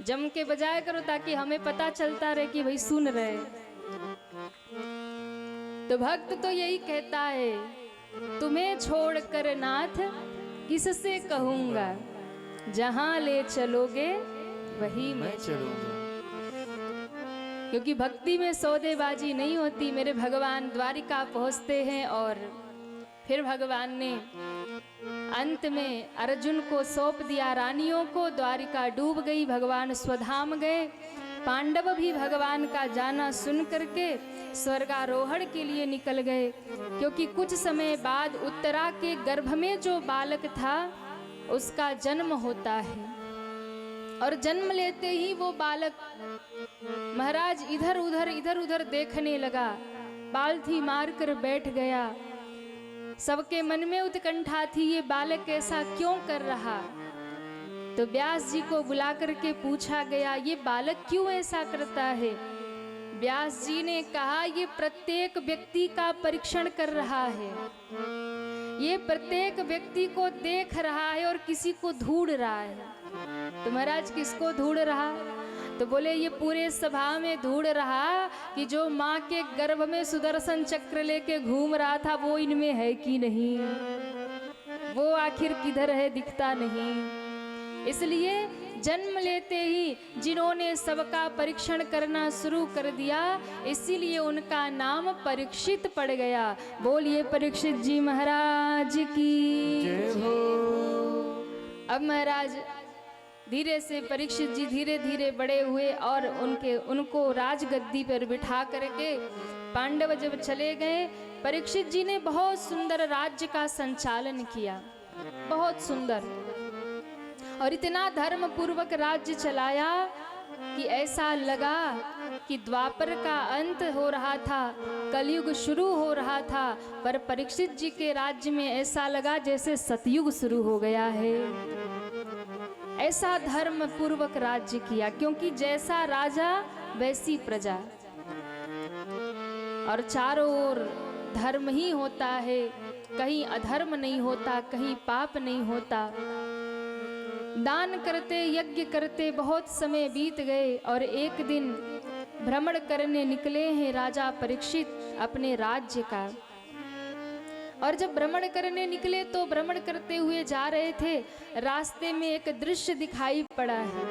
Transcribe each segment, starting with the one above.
जम के बजाया करो ताकि हमें पता चलता रहे कि भाई सुन रहे। तो भक्त तो यही कहता है, तुम्हें छोड़कर नाथ किससे कहूंगा, जहां ले चलोगे वही मैं चलूंगा। क्योंकि भक्ति में सौदेबाजी नहीं होती। मेरे भगवान द्वारिका पहुंचते हैं और फिर भगवान ने अंत में अर्जुन को सौंप दिया रानियों को। द्वारिका डूब गई, भगवान स्वधाम गए। पांडव भी भगवान का जाना सुन करके स्वर्गारोहण के लिए निकल गए। क्योंकि कुछ समय बाद उत्तरा के गर्भ में जो बालक था उसका जन्म होता है, और जन्म लेते ही वो बालक महाराज इधर उधर देखने लगा, बाल्थी मारकर बैठ गया। सबके मन में उत्कंठा थी, ये बालक ऐसा क्यों कर रहा। तो व्यास जी को बुला करके पूछा गया, ये बालक क्यों ऐसा करता है। व्यास जी ने कहा, ये प्रत्येक व्यक्ति का परीक्षण कर रहा है, ये प्रत्येक व्यक्ति को देख रहा है और किसी को ढूंढ रहा है। तो महाराज किसको ढूंढ रहा। तो बोले ये पूरे सभा में ढूंढ रहा कि जो माँ के गर्भ में सुदर्शन चक्र लेके घूम रहा था वो इनमें है कि नहीं, वो आखिर किधर है, दिखता नहीं। इसलिए जन्म लेते ही जिन्होंने सबका परीक्षण करना शुरू कर दिया, इसीलिए उनका नाम परीक्षित पड़ गया। बोलिए परीक्षित जी महाराज की जय हो। अब महाराज धीरे से परीक्षित जी धीरे धीरे बड़े हुए और उनको राजगद्दी पर बिठा करके पांडव जब चले गए, परीक्षित जी ने बहुत सुंदर राज्य का संचालन किया, बहुत सुंदर, और इतना धर्म पूर्वक राज्य चलाया कि ऐसा लगा कि द्वापर का अंत हो रहा था, कलयुग शुरू हो रहा था। पर परीक्षित जी के राज्य में ऐसा लगा जैसे सतयुग शुरू हो गया है। ऐसा धर्म पूर्वक राज्य किया, क्योंकि जैसा राजा वैसी प्रजा, और चारों ओर धर्म ही होता है, कहीं अधर्म नहीं होता, कहीं पाप नहीं होता। दान करते यज्ञ करते बहुत समय बीत गए और एक दिन भ्रमण करने निकले हैं राजा परीक्षित अपने राज्य का। और जब भ्रमण करने निकले तो भ्रमण करते हुए जा रहे थे, रास्ते में एक दृश्य दिखाई पड़ा है।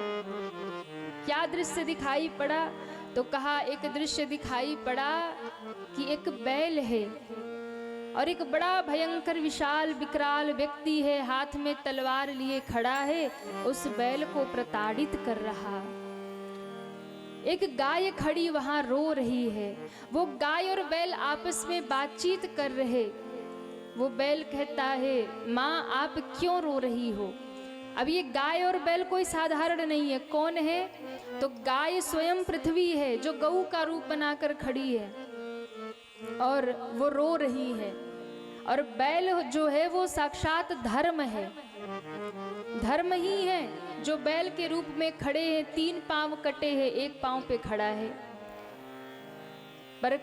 क्या दृश्य दिखाई पड़ा। तो कहा एक दृश्य दिखाई पड़ा कि एक बैल है और एक बड़ा भयंकर विशाल विकराल व्यक्ति है, हाथ में तलवार लिए खड़ा है, उस बैल को प्रताड़ित कर रहा। एक गाय खड़ी वहां रो रही है, वो गाय और बैल आपस में बातचीत कर रहे। वो बैल कहता है, माँ आप क्यों रो रही हो। अब ये गाय और बैल कोई साधारण नहीं है, कौन है। तो गाय स्वयं पृथ्वी है जो गऊ का रूप बनाकर खड़ी है और वो रो रही है, और बैल जो है वो साक्षात धर्म है, धर्म ही है जो बैल के रूप में खड़े हैं। 3 पांव कटे हैं, 1 पांव पे खड़ा है। पर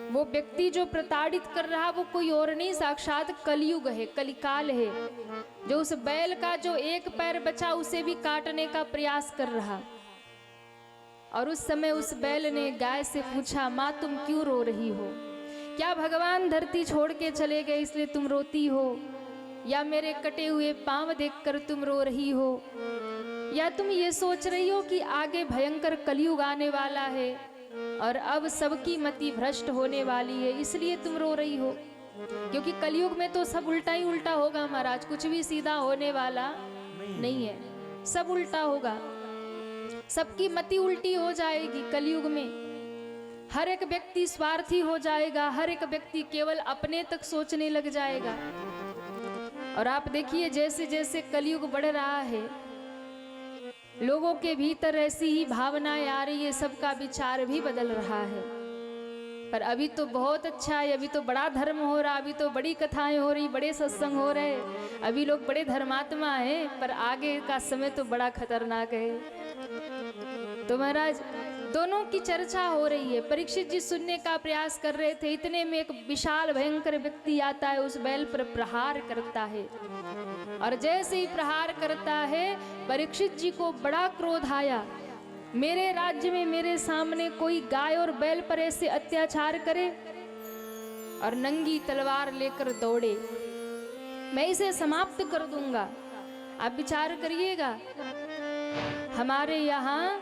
वो व्यक्ति जो प्रताड़ित कर रहा वो कोई और नहीं, साक्षात कलयुग है, कलिकाल है, जो उस बैल का जो एक पैर बचा उसे भी काटने का प्रयास कर रहा। और उस समय उस बैल ने गाय से पूछा, माँ तुम क्यों रो रही हो। क्या भगवान धरती छोड़ के चले गए इसलिए तुम रोती हो, या मेरे कटे हुए पांव देखकर तुम रो रही हो, या तुम ये सोच रही हो कि आगे भयंकर कलयुग आने वाला है और अब सबकी मति भ्रष्ट होने वाली है इसलिए तुम रो रही हो। क्योंकि कलयुग में तो सब उल्टा ही उल्टा होगा महाराज, कुछ भी सीधा होने वाला नहीं है, सब उल्टा होगा, सबकी मति उल्टी हो जाएगी। कलयुग में हर एक व्यक्ति स्वार्थी हो जाएगा, हर एक व्यक्ति केवल अपने तक सोचने लग जाएगा। और आप देखिए जैसे जैसे कलयुग बढ़ रहा है, लोगों के भीतर ऐसी ही भावनाएं आ रही है, सबका विचार भी बदल रहा है। पर अभी तो बहुत अच्छा है, अभी तो बड़ा धर्म हो रहा, अभी तो बड़ी कथाएं हो रही, बड़े सत्संग हो रहे, अभी लोग बड़े धर्मात्मा हैं। पर आगे का समय तो बड़ा खतरनाक है। तो महाराज दोनों की चर्चा हो रही है, परीक्षित जी सुनने का प्रयास कर रहे थे। इतने में एक विशाल भयंकर व्यक्ति आता है, उस बैल पर प्रहार करता है। और जैसे ही प्रहार करता है, परीक्षित जी को बड़ा क्रोध आया। मेरे राज्य में मेरे सामने कोई गाय और बैल पर ऐसे अत्याचार करे और नंगी तलवार लेकर दौड़े, मैं इसे समाप्त कर दूंगा। आप विचार करिएगा, हमारे यहाँ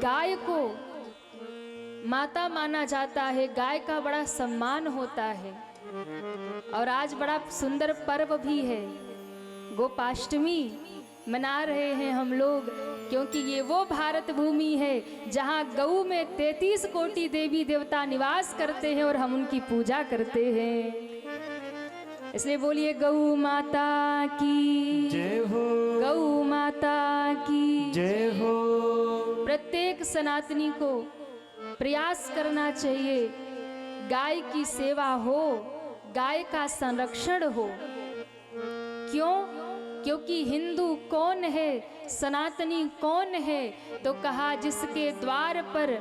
गाय को माता माना जाता है, गाय का बड़ा सम्मान होता है। और आज बड़ा सुंदर पर्व भी है, गोपाष्टमी मना रहे हैं हम लोग, क्योंकि ये वो भारत भूमि है जहाँ गऊ में 33 कोटि देवी देवता निवास करते हैं और हम उनकी पूजा करते हैं। इसलिए बोलिए गऊ माता की जय हो, गऊ माता की जय हो। प्रत्येक सनातनी को प्रयास करना चाहिए, गाय की सेवा हो, गाय का संरक्षण हो। क्यों? क्योंकि हिंदू कौन है, सनातनी कौन है? तो कहा जिसके द्वार पर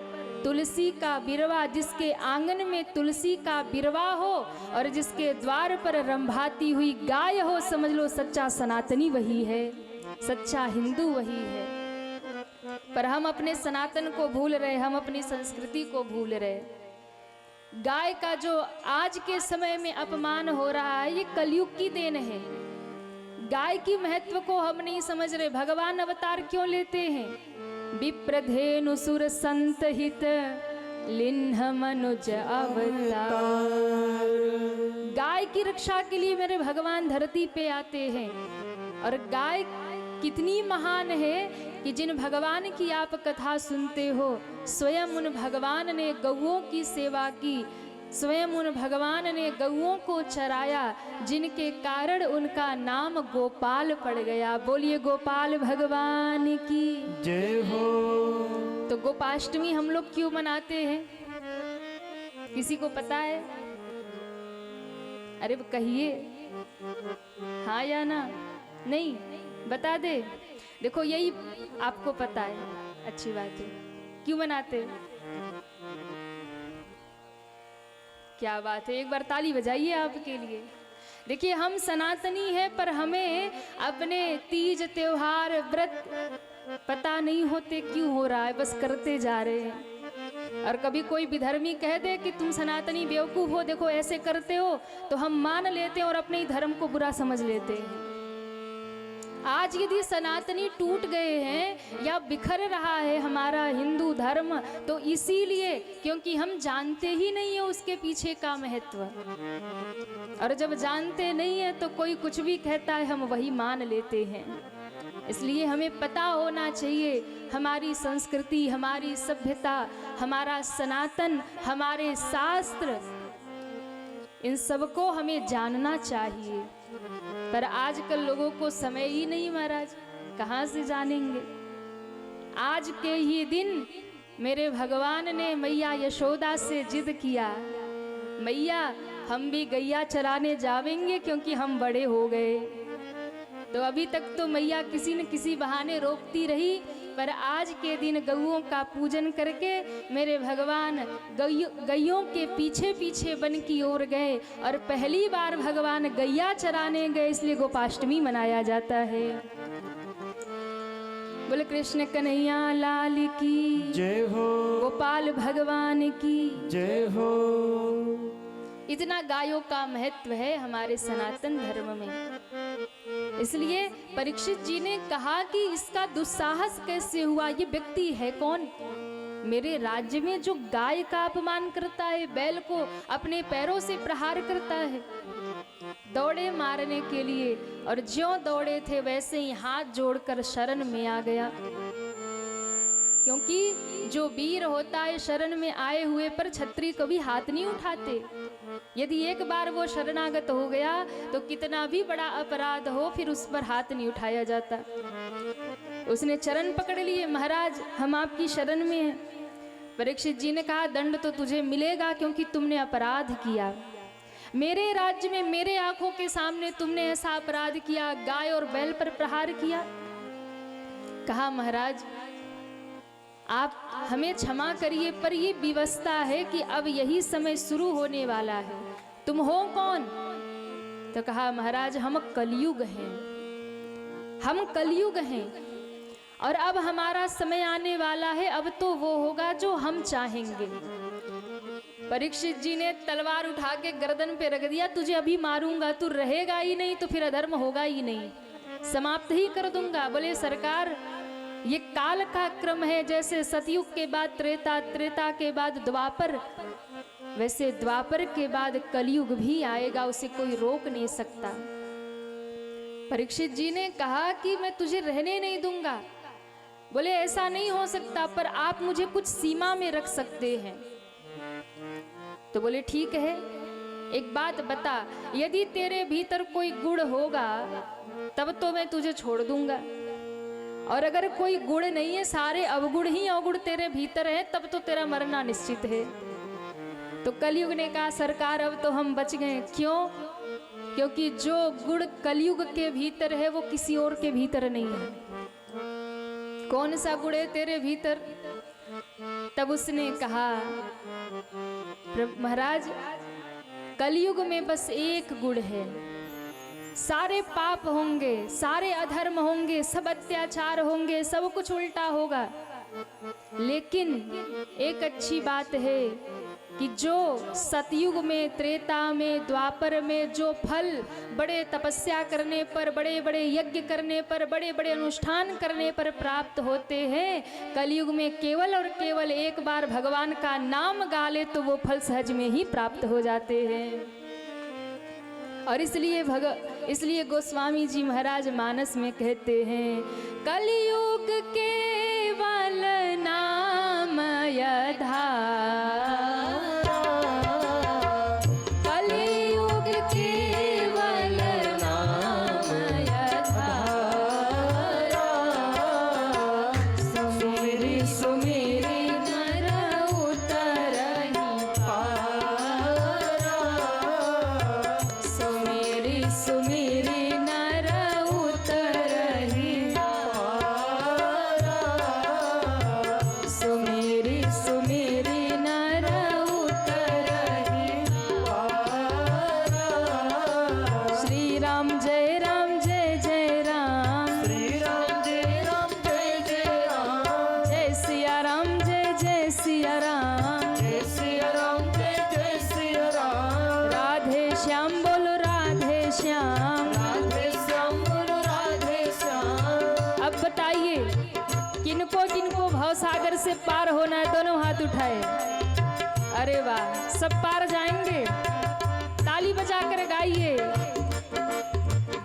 तुलसी का बिरवा, जिसके आंगन में तुलसी का बिरवा हो और जिसके द्वार पर रंभाती हुई गाय हो, समझ लो सच्चा सनातनी वही है, सच्चा हिंदू वही है। पर हम अपने सनातन को भूल रहे, हम अपनी संस्कृति को भूल रहे। गाय का जो आज के समय में अपमान हो रहा है, ये कलयुग की देन है। गाय की महत्व को हम नहीं समझ रहे। भगवान अवतार क्यों लेते हैं? विप्रधेनु सुर संत हित लिन्ह मनुज अवतार। गाय की रक्षा के लिए मेरे भगवान धरती पे आते हैं। और गाय कितनी महान है कि जिन भगवान की आप कथा सुनते हो, स्वयं उन भगवान ने गौओं की सेवा की, स्वयं उन भगवान ने गौओं को चराया, जिनके कारण उनका नाम गोपाल पड़ गया। बोलिए गोपाल भगवान की जय हो। तो गोपाष्टमी हम लोग क्यों मनाते हैं? किसी को पता है? अरे कहिए हाँ या ना। नहीं बता दे। देखो यही आपको पता है, अच्छी बात है। क्यों मनाते? क्या बात है, एक बार ताली बजाइए आपके लिए। देखिए हम सनातनी हैं, पर हमें अपने तीज त्योहार व्रत पता नहीं होते क्यों हो रहा है, बस करते जा रहे हैं। और कभी कोई विधर्मी कह दे कि तुम सनातनी बेवकूफ हो, देखो ऐसे करते हो, तो हम मान लेते हैं और अपने ही धर्म को बुरा समझ लेते हैं। आज यदि सनातनी टूट गए हैं या बिखर रहा है हमारा हिंदू धर्म, तो इसीलिए क्योंकि हम जानते ही नहीं है उसके पीछे का महत्व। और जब जानते नहीं है तो कोई कुछ भी कहता है, हम वही मान लेते हैं। इसलिए हमें पता होना चाहिए हमारी संस्कृति, हमारी सभ्यता, हमारा सनातन, हमारे शास्त्र, इन सबको हमें जानना चाहिए। पर आजकल लोगों को समय ही नहीं महाराज, कहाँ से जानेंगे। आज के ही दिन मेरे भगवान ने मैया यशोदा से जिद किया, मैया हम भी गैया चराने जावेंगे क्योंकि हम बड़े हो गए। तो अभी तक तो मैया किसी न किसी बहाने रोकती रही, पर आज के दिन गौओं का पूजन करके मेरे भगवान गैयों के पीछे पीछे वन की ओर गए और पहली बार भगवान गैया चराने गए, इसलिए गोपाष्टमी मनाया जाता है। बोले कृष्ण कन्हैया लाल की जय हो, गोपाल भगवान की जय हो। इतना गायों का महत्व है हमारे सनातन धर्म में। इसलिए परीक्षित जी ने कहा कि इसका दुस्साहस कैसे हुआ, ये व्यक्ति है कौन? मेरे राज्य में जो गाय का अपमान करता है, बैल को अपने पैरों से प्रहार करता है। दौड़े मारने के लिए, और ज्यों दौड़े थे वैसे ही हाथ जोड़कर शरण में आ गया। क्योंकि जो वीर होता है शरण में आए हुए पर छत्री कभी हाथ नहीं उठाते। यदि एक बार वो शरणागत हो गया तो कितना भी बड़ा अपराध हो फिर उस पर हाथ नहीं उठाया जाता। उसने चरण पकड़ लिए, महाराज हम आपकी शरण में हैं। परीक्षित जी ने कहा दंड तो तुझे मिलेगा क्योंकि तुमने अपराध किया। मेरे राज्य में मेरे आंखों के सामने तुमने ऐसा अपराध किया, गाय और बैल पर प्रहार किया। कहा महाराज आप हमें क्षमा करिए, पर ये व्यवस्था है कि अब यही समय शुरू होने वाला है। तुम हो कौन? तो कहा महाराज हम कलयुग हैं, हम कलयुग हैं और अब हमारा समय आने वाला है, अब तो वो होगा जो हम चाहेंगे। परीक्षित जी ने तलवार उठा के गर्दन पे रख दिया, तुझे अभी मारूंगा, तू रहेगा ही नहीं तो फिर अधर्म होगा ही नहीं, समाप्त ही कर दूंगा। बोले सरकार ये काल का क्रम है, जैसे सतयुग के बाद त्रेता, त्रेता के बाद द्वापर, वैसे द्वापर के बाद कलयुग भी आएगा, उसे कोई रोक नहीं सकता। परीक्षित जी ने कहा कि मैं तुझे रहने नहीं दूंगा। बोले ऐसा नहीं हो सकता, पर आप मुझे कुछ सीमा में रख सकते हैं। तो बोले ठीक है, एक बात बता, यदि तेरे भीतर कोई गुण होगा तब तो मैं तुझे छोड़ दूंगा, और अगर कोई गुण नहीं है, सारे अवगुण ही अवगुण तेरे भीतर है, तब तो तेरा मरना निश्चित है। तो कलयुग ने कहा सरकार अब तो हम बच गए। क्यों? क्योंकि जो गुण कलयुग के भीतर है वो किसी और के भीतर नहीं है। कौन सा गुण है तेरे भीतर? तब उसने कहा महाराज कलयुग में बस एक गुण है, सारे पाप होंगे, सारे अधर्म होंगे, सब अत्याचार होंगे, सब कुछ उल्टा होगा, लेकिन एक अच्छी बात है कि जो सतयुग में, त्रेता में, द्वापर में जो फल बड़े तपस्या करने पर, बड़े बड़े यज्ञ करने पर, बड़े बड़े अनुष्ठान करने पर प्राप्त होते हैं, कलयुग में केवल और केवल एक बार भगवान का नाम गा ले तो वो फल सहज में ही प्राप्त हो जाते हैं। और इसलिए गोस्वामी जी महाराज मानस में कहते हैं कलयुग केवल नाम यधारा, कलयुग केवल नाम यधारा, सुमिरि सुमिरि नर उतरहि पारा, सुमिरि सुमिरि नर उतरहि पारा, सुमिरि सुमिरि नर उतरहि पारा। श्री राम जय राम जय जय राम, श्री राम जय राम जय जय राम, जय सिया राम जय जय सिया राम, जय सिया राम जय जय सिया राम, राधे श्याम बोलो राधे श्याम। राधे श्याम बोलो राधे श्याम। अब बताइए किनको किनको भवसागर से पार होना है, दोनों हाथ उठाए। अरे वाह, सब पार जाएंगे, ताली बजाकर गाइए।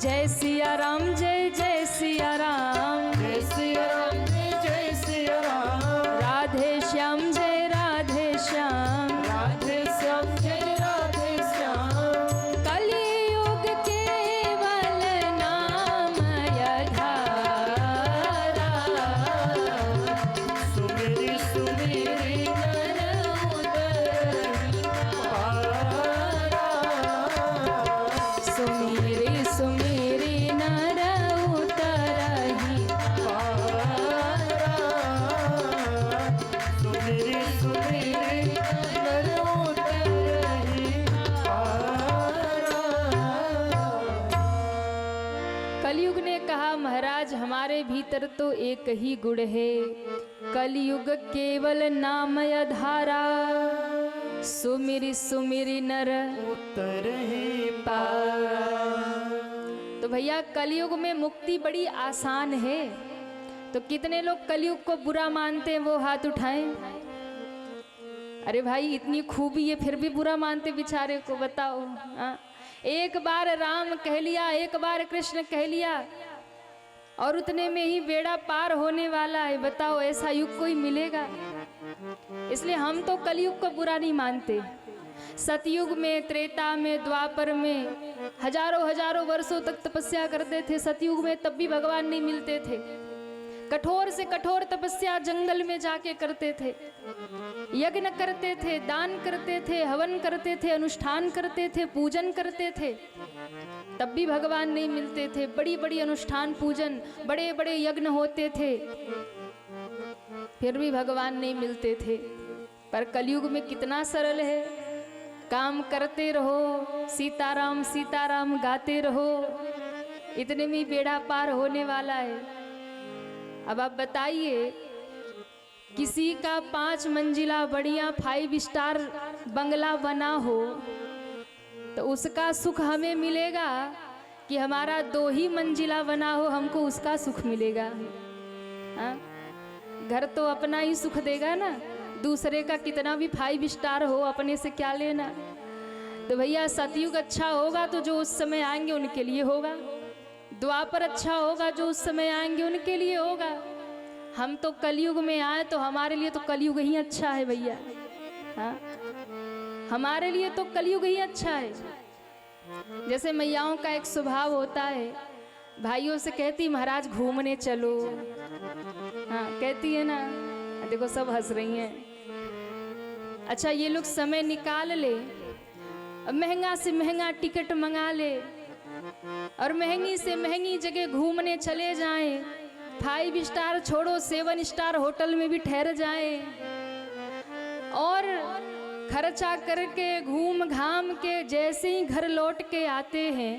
जय सिया राम जय जय सिया राम, जय सिया राम जय जय सिया राम, राधे श्याम जय राधे श्याम, राधे श्याम जय राधे श्याम, कलियुग केवल नाम यधारा, सुमिरि सुमिरि नर उतरहि पारा, सुमिरि सुमिरि नर उतरहि पारा, सुमिरि सुमिरि नर उतरहि पारा। कलयुग ने कहा महाराज हमारे भीतर तो एक ही गुण है, कलयुग केवल नाम यधारा, सुमिरि सुमिरि नर उतरहि पारा। तो भैया कलयुग में मुक्ति बड़ी आसान है, तो कितने लोग कलयुग को बुरा मानते हैं वो हाथ उठाएं। अरे भाई इतनी खूबी है फिर भी बुरा मानते बेचारे को, बताओ। हाँ? एक बार राम कह लिया, एक बार कृष्ण कह लिया और उतने में ही बेड़ा पार होने वाला है। बताओ ऐसा युग कोई मिलेगा? इसलिए हम तो कलयुग को बुरा नहीं मानते। सतयुग में, त्रेता में, द्वापर में हजारों हजारों वर्षों तक तपस्या करते थे। सतयुग में तब भी भगवान नहीं मिलते थे, कठोर से कठोर तपस्या जंगल में जाके करते थे, यज्ञ करते थे, दान करते थे, हवन करते थे, अनुष्ठान करते थे, पूजन करते थे, तब भी भगवान नहीं मिलते थे। बड़ी बड़ी अनुष्ठान पूजन, बड़े बड़े यज्ञ होते थे, फिर भी भगवान नहीं मिलते थे। पर कलयुग में कितना सरल है, काम करते रहो, सीताराम सीताराम गाते रहो, इतने में बेड़ा पार होने वाला है। अब आप बताइए, किसी का 5 मंजिला बढ़िया 5 स्टार बंगला बना हो तो उसका सुख हमें मिलेगा कि हमारा 2 ही मंजिला बना हो हमको उसका सुख मिलेगा? हाँ? घर तो अपना ही सुख देगा ना, दूसरे का कितना भी 5 स्टार हो अपने से क्या लेना। तो भैया सतयुग अच्छा होगा तो जो उस समय आएंगे उनके लिए होगा, द्वापर अच्छा होगा जो उस समय आएंगे उनके लिए होगा। हम तो कलयुग में आए तो हमारे लिए तो कलयुग ही अच्छा है भैया। हाँ, हमारे लिए तो कलयुग ही अच्छा है। जैसे मैयाओं का एक स्वभाव होता है, भाइयों से कहती महाराज घूमने चलो। हाँ कहती है ना, देखो सब हंस रही हैं। अच्छा ये लोग समय निकाल ले, महंगा से महंगा टिकट मंगा ले और महंगी से महंगी जगह घूमने चले जाएं, 5 स्टार छोड़ो 7 स्टार होटल में भी ठहर जाएं और खर्चा करके घूम घाम के जैसे ही घर लौट के आते हैं,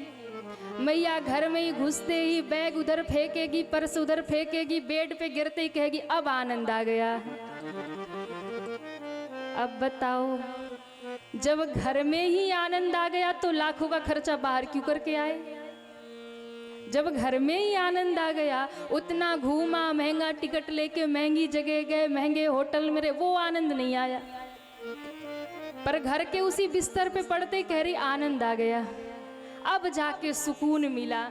मैया घर में ही घुसते ही बैग उधर फेंकेगी, पर्स उधर फेंकेगी, बेड पे गिरते ही कहेगी अब आनंद आ गया। अब बताओ, जब घर में ही आनंद आ गया तो लाखों का खर्चा बाहर क्यों करके आए? जब घर में ही आनंद आ गया, उतना घूमा, महंगा टिकट लेके महंगी जगह गए, महंगे होटल में रहे, वो आनंद नहीं आया। पर घर के उसी बिस्तर पे पड़ते ही कह रही आनंद आ गया, अब जाके सुकून मिला।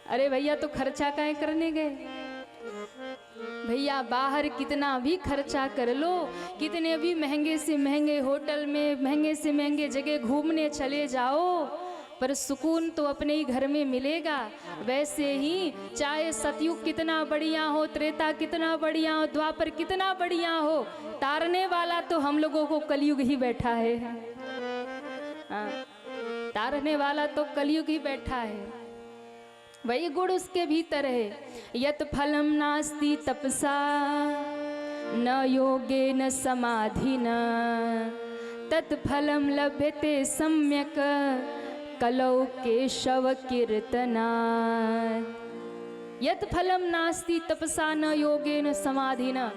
अरे भैया तो खर्चा काहे करने गए? भैया बाहर कितना भी खर्चा कर लो, कितने भी महंगे से महंगे होटल में महंगे से महंगे जगह घूमने चले जाओ, पर सुकून तो अपने ही घर में मिलेगा। वैसे ही चाहे सतयुग कितना बढ़िया हो, त्रेता कितना बढ़िया हो, द्वापर कितना बढ़िया हो, तारने वाला तो हम लोगों को कलयुग ही बैठा है। हाँ, तारने वाला तो कलयुग ही बैठा है। वही गुण उसके भीतर है। यत फलम नास्ति तपसा न योगेन समाधिना तत्फलम लभ्यते सम्यक कलौ केशव कीर्तना। यत फलम नास्ति तपसा न योगेन समाधिना,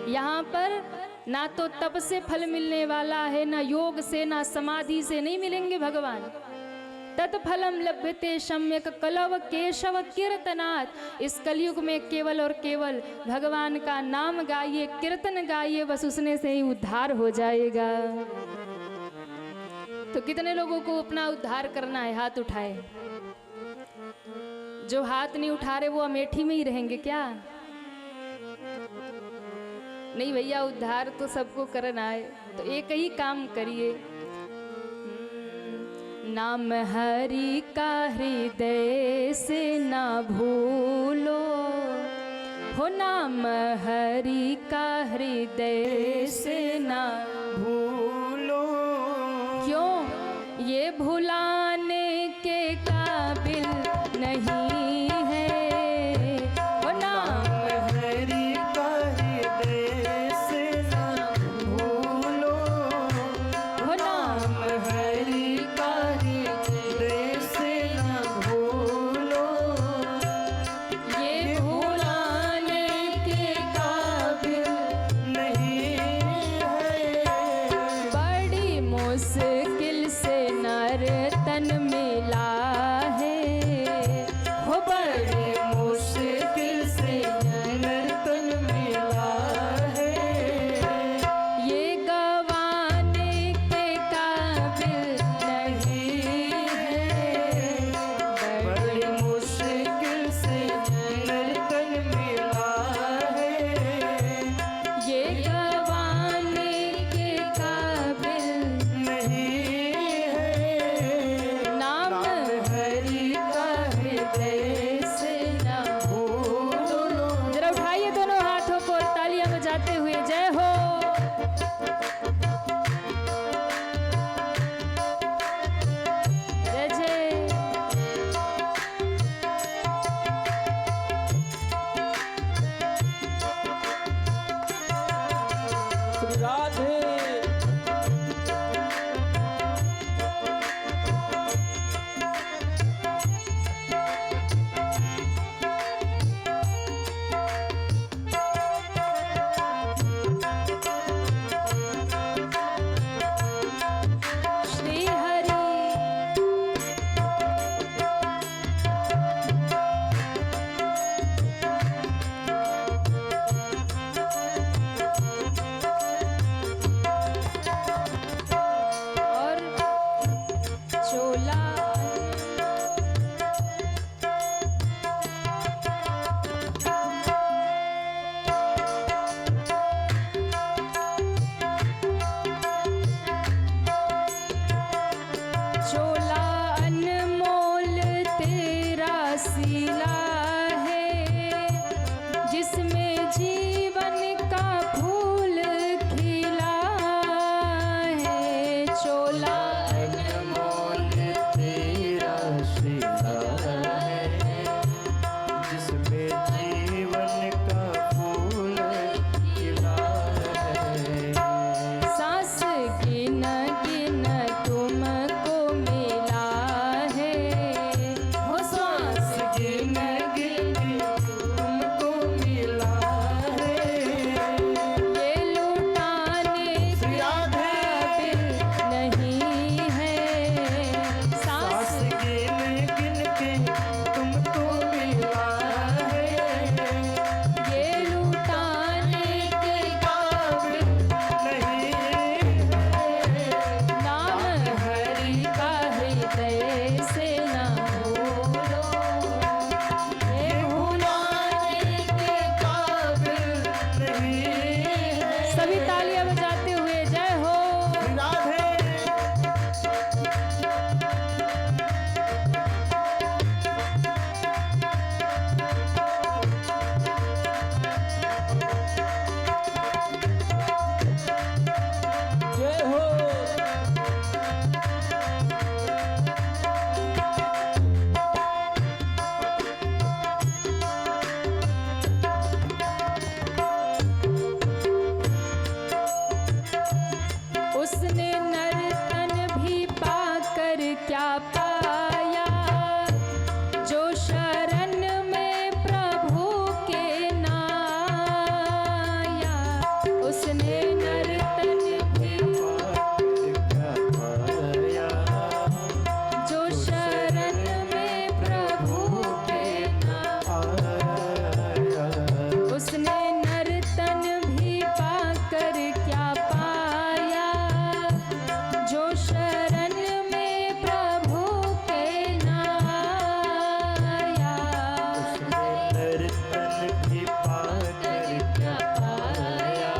यहाँ पर ना तो तप से फल मिलने वाला है, ना योग से, ना समाधि से नहीं मिलेंगे भगवान। तत्फलम लभ्यते सम्यक कलव केशव कीर्तनात्। इस कलयुग में केवल और केवल भगवान का नाम गाइए, कीर्तन गाइए, बस उसने से ही उद्धार हो जाएगा। तो कितने लोगों को अपना उद्धार करना है? हाथ उठाए। जो हाथ नहीं उठा रहे वो अमेठी में ही रहेंगे क्या? नहीं भैया, उद्धार तो सबको करना है, तो एक ही काम करिए, नाम हरि का हृदय से ना भूलो हो, नाम हरि का हृदय से ना भूलो, क्यों ये भुलाने के काबिल नहीं है। हो नाम हरि का हृदय से ना भूलो, हो नाम हरि का हृदय से ना भूलो, ये भुलाने के काबिल नहीं है। बड़ी मुश्किल से नर सभी तालियां बजाते हुए जय हो। राधे जय हो। उसने नर्तन भी पाकर क्या पाया, जो शरण में प्रभु के नाया। उसने नर्तन भी जो शरण में प्रभु के नाया। उसने नर्तन भी पाकर क्या पाया, जो शरण में प्रभु के नाया। नर्तन भी पाकर क्या पाया,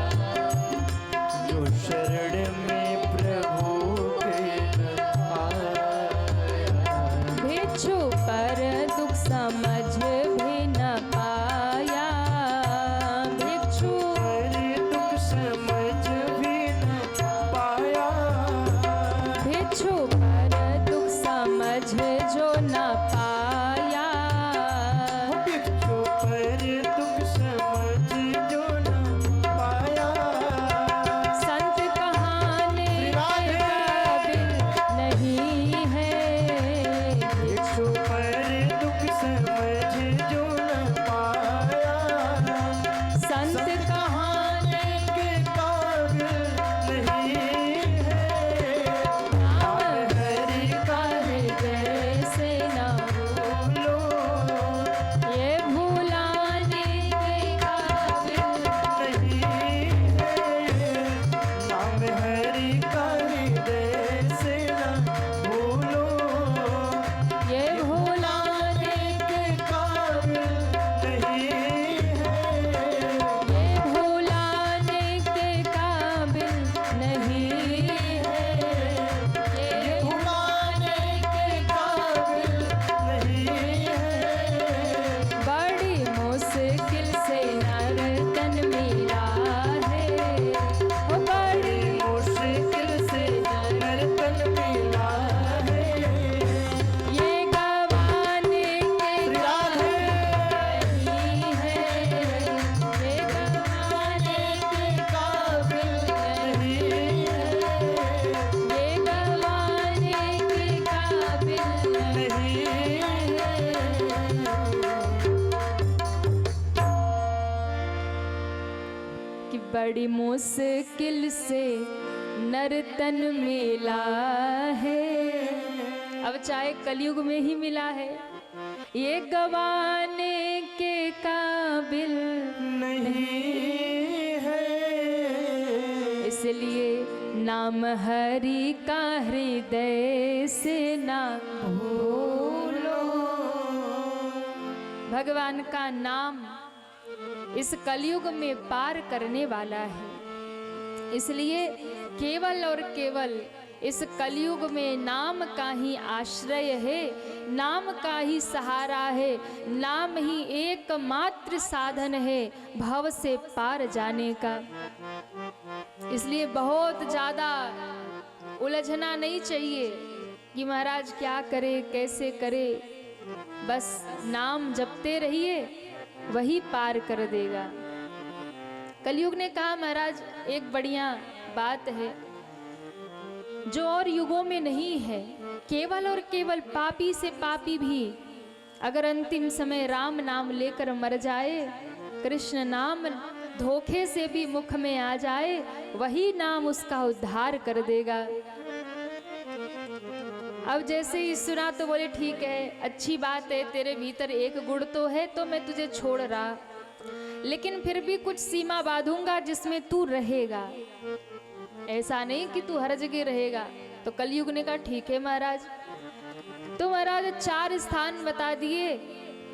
जो शरण में प्रभु के आया। भिक्षु पर दुख समझ भी न पाया, भिक्षु हरि दुख समझ भी न पाया। भिक्षु पर दुख समझ जो न पाया। भिक्षु पर दुख समझ जो न पाया। संत कहाने के काबिल नहीं है, भिक्षु पर दुख समझ जो न पाया। संत कहाने के काबिल नहीं है। नाम हरि का हृदय से न बोलो ये भुलाने के काबिल। नहीं है। नाम हरि का हृदय से न भूलो। ये भुलाने के काबिल नहीं है। ये भुलाने के काबिल नहीं है। ये भुलाने के काबिल नहीं है। बड़ी मुश्किल से नर्तन मिला है, वो बड़ी मुश्किल से नर्तन मिला है। ये गवाने के राधे नहीं है। ये गवाने के काबिल नहीं है। ये गवाने के काबिल नहीं है। कि बड़ी मुश्किल से नर्तन मिला है। अब चाहे कलयुग में ही मिला है, ये गवाने के काबिल नहीं है। इसलिए नाम हरि का हृदय से ना भूलो। भगवान का नाम इस कलयुग में पार करने वाला है। इसलिए केवल और केवल इस कलयुग में नाम का ही आश्रय है, नाम का ही सहारा है, नाम ही एकमात्र साधन है भव से पार जाने का। इसलिए बहुत ज़्यादा उलझना नहीं चाहिए कि महाराज क्या करे कैसे करे, बस नाम जपते रहिए, वही पार कर देगा। कलयुग ने कहा महाराज एक बढ़िया बात है जो और युगों में नहीं है। केवल और केवल पापी से पापी भी अगर अंतिम समय राम नाम लेकर मर जाए, कृष्ण नाम धोखे से भी मुख में आ जाए, वही नाम उसका उद्धार कर देगा। अब जैसे ही सुना तो बोले ठीक है, अच्छी बात है, तेरे भीतर एक गुण तो है तो मैं तुझे छोड़ रहा, लेकिन फिर भी कुछ सीमा बांधूंगा जिसमें तू रहेगा। ऐसा नहीं कि तू हर जगह रहेगा। तो कलयुग ने कहा ठीक है महाराज। तो महाराज 4 स्थान बता दिए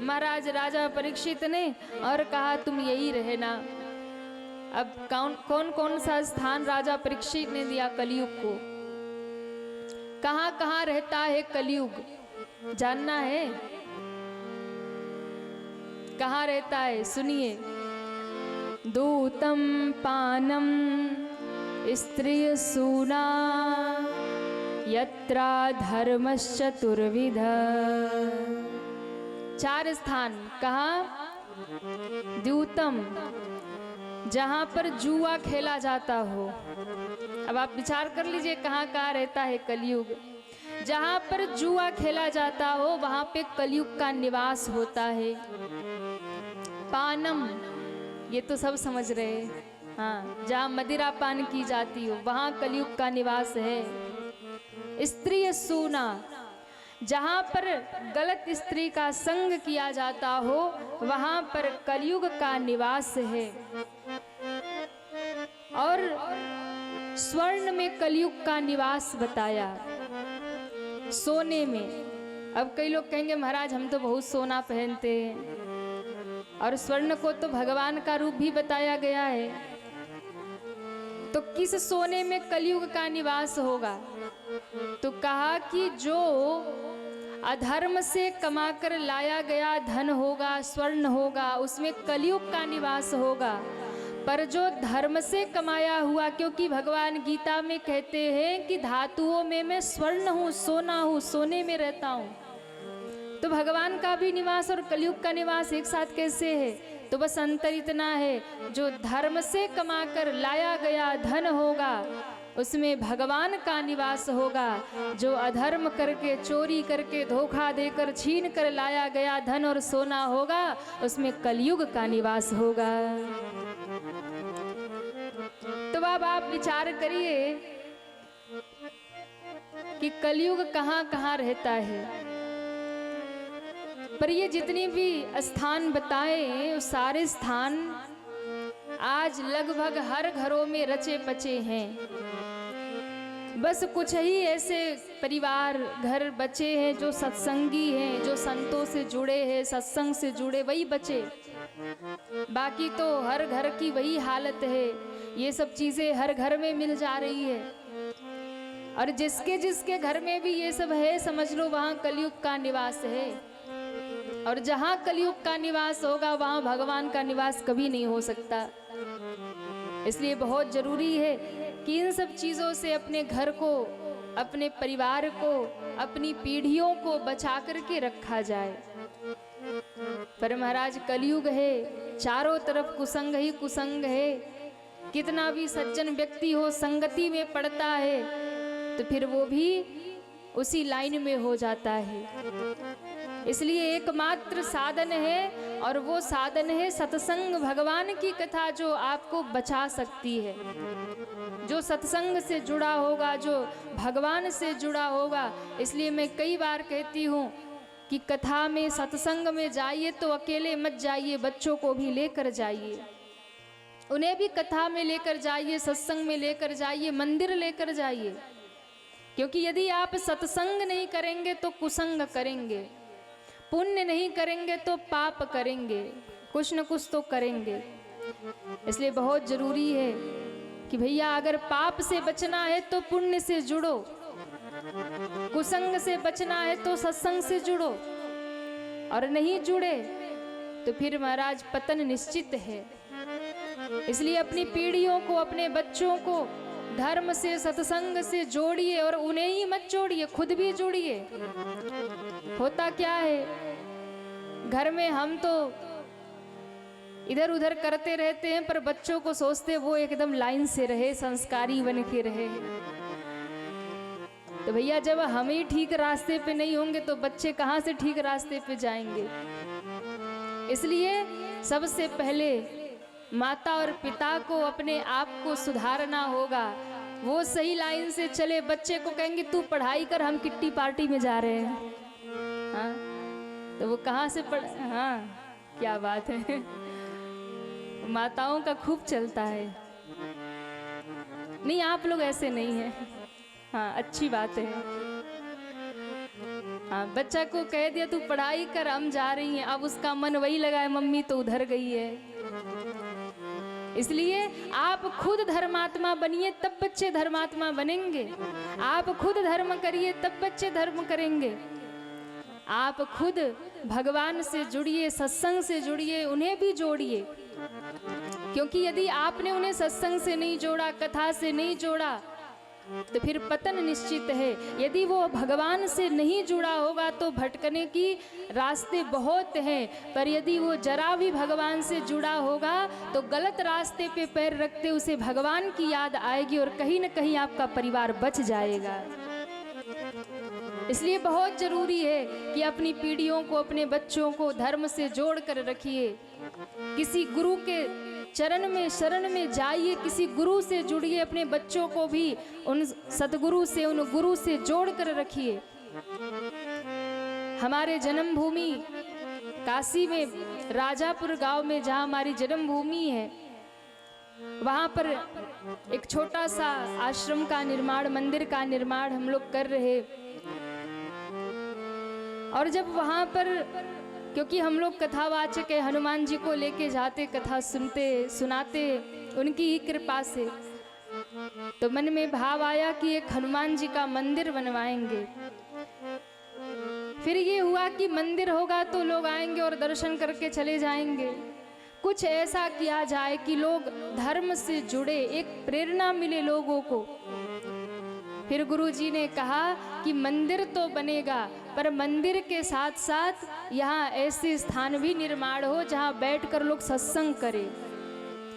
महाराज राजा परीक्षित ने और कहा तुम यही रहना। अब कौन कौन सा स्थान राजा परीक्षित ने दिया कलयुग को, कहाँ कहाँ रहता है कलयुग, जानना है? कहाँ रहता है? सुनिए। दूतम पानम स्त्रिय सूना यत्रा धर्मश्चतुर्विध। 4 स्थान। कहाँ? द्यूतम, जहाँ पर जुआ खेला जाता हो। अब आप विचार कर लीजिए कहाँ कहाँ रहता है कलयुग। जहाँ पर जुआ खेला जाता हो वहाँ पे कलयुग का निवास होता है। पानम, ये तो सब समझ रहे हैं। हाँ, जहाँ मदिरा पान की जाती हो वहाँ कलयुग का निवास है। स्त्री सूना, जहाँ पर गलत स्त्री का संग किया जाता हो वहाँ पर कलयुग का निवास है। और स्वर्ण में कलयुग का निवास बताया, सोने में। अब कई लोग कहेंगे महाराज हम तो बहुत सोना पहनते हैं, और स्वर्ण को तो भगवान का रूप भी बताया गया है, तो किस सोने में कलयुग का निवास होगा? तो कहा कि जो अधर्म से कमाकर लाया गया धन होगा, स्वर्ण होगा, उसमें कलयुग का निवास होगा। पर जो धर्म से कमाया हुआ, क्योंकि भगवान गीता में कहते हैं कि धातुओं में मैं स्वर्ण हूँ, सोना हूँ, सोने में रहता हूँ, तो भगवान का भी निवास और कलयुग का निवास एक साथ कैसे है? तो बस अंतर इतना है, जो धर्म से कमाकर लाया गया धन होगा उसमें भगवान का निवास होगा। जो अधर्म करके, चोरी करके, धोखा देकर, छीन कर लाया गया धन और सोना होगा उसमें कलयुग का निवास होगा। तो अब आप विचार करिए कि कलयुग कहाँ कहाँ रहता है। पर ये जितने भी स्थान बताए वो सारे स्थान आज लगभग हर घरों में रचे पचे हैं। बस कुछ ही ऐसे परिवार, घर बचे हैं जो सत्संगी हैं, जो संतों से जुड़े हैं, सत्संग से जुड़े, वही बचे। बाकी तो हर घर की वही हालत है, ये सब चीजें हर घर में मिल जा रही है। और जिसके जिसके घर में भी ये सब है, समझ लो वहाँ कलयुग का निवास है। और जहाँ कलयुग का निवास होगा वहाँ भगवान का निवास कभी नहीं हो सकता। इसलिए बहुत जरूरी है कि इन सब चीज़ों से अपने घर को, अपने परिवार को, अपनी पीढ़ियों को बचा करके रखा जाए। पर महाराज कलयुग है, चारों तरफ कुसंग ही कुसंग है। कितना भी सज्जन व्यक्ति हो, संगति में पड़ता है तो फिर वो भी उसी लाइन में हो जाता है। इसलिए एकमात्र साधन है, और वो साधन है सत्संग, भगवान की कथा, जो आपको बचा सकती है। जो सत्संग से जुड़ा होगा, जो भगवान से जुड़ा होगा। इसलिए मैं कई बार कहती हूँ कि कथा में, सत्संग में जाइए तो अकेले मत जाइए, बच्चों को भी लेकर जाइए, उन्हें भी कथा में लेकर जाइए, सत्संग में लेकर जाइए, मंदिर लेकर जाइए। क्योंकि यदि आप सत्संग नहीं करेंगे तो कुसंग करेंगे, पुण्य नहीं करेंगे तो पाप करेंगे, कुछ न कुछ तो करेंगे। इसलिए बहुत जरूरी है कि भैया अगर पाप से बचना है तो पुण्य से जुड़ो, कुसंग से बचना है तो सत्संग से जुड़ो, और नहीं जुड़े तो फिर महाराज पतन निश्चित है। इसलिए अपनी पीढ़ियों को, अपने बच्चों को धर्म से, सत्संग से जोड़िए, और उन्हें ही मत जोड़िए, खुद भी जुड़िए। होता क्या है, घर में हम तो इधर उधर करते रहते हैं, पर बच्चों को सोचते वो एकदम लाइन से रहे, संस्कारी बन के रहे। तो भैया जब हम ही ठीक रास्ते पे नहीं होंगे तो बच्चे कहाँ से ठीक रास्ते पे जाएंगे। इसलिए सबसे पहले माता और पिता को अपने आप को सुधारना होगा, वो सही लाइन से चले। बच्चे को कहेंगे तू पढ़ाई कर, हम किट्टी पार्टी में जा रहे हैं, हाँ, तो वो कहाँ से पढ़, हाँ क्या बात है। माताओं का खूब चलता है। नहीं, आप लोग ऐसे नहीं हैं, हाँ अच्छी बात है। हाँ, बच्चा को कह दिया तू पढ़ाई कर, हम जा रही हैं, अब उसका मन वही लगा है, मम्मी तो उधर गई है। इसलिए आप खुद धर्मात्मा बनिए तब बच्चे धर्मात्मा बनेंगे। आप खुद धर्म करिए तब बच्चे धर्म करेंगे। आप खुद भगवान से जुड़िए, सत्संग से जुड़िए, उन्हें भी जोड़िए। क्योंकि यदि आपने उन्हें सत्संग से नहीं जोड़ा, कथा से नहीं जोड़ा, तो फिर पतन निश्चित है। यदि वो भगवान से नहीं जुड़ा होगा तो भटकने की रास्ते बहुत हैं, पर यदि वो जरा भी भगवान से जुड़ा होगा तो गलत रास्ते पे पैर रखते उसे भगवान की याद आएगी और कहीं न कहीं आपका परिवार बच जाएगा। इसलिए बहुत जरूरी है कि अपनी पीढ़ियों को, अपने बच्चों को धर्म से जोड़ कर रखिए। किसी गुरु के चरण में, शरण में जाइए, किसी गुरु से जुड़िए। अपने बच्चों को भी उन सतगुरु से, उन गुरु से जोड़ कर रखिए। हमारे जन्मभूमि काशी में राजापुर गांव में, जहां हमारी जन्मभूमि है, वहां पर एक छोटा सा आश्रम का निर्माण, मंदिर का निर्माण हम लोग कर रहे। और जब वहां पर, क्योंकि हम लोग कथावाचक है, हनुमान जी को लेके जाते, कथा सुनते, सुनाते उनकी ही कृपा से, तो मन में भाव आया कि एक हनुमान जी का मंदिर बनवाएंगे। फिर ये हुआ कि मंदिर होगा तो लोग आएंगे और दर्शन करके चले जाएंगे। कुछ ऐसा किया जाए कि लोग धर्म से जुड़े, एक प्रेरणा मिले लोगों को। फिर गुरु जी ने कहा कि मंदिर तो बनेगा, पर मंदिर के साथ साथ यहाँ ऐसे स्थान भी निर्माण हो जहाँ बैठकर लोग सत्संग करें।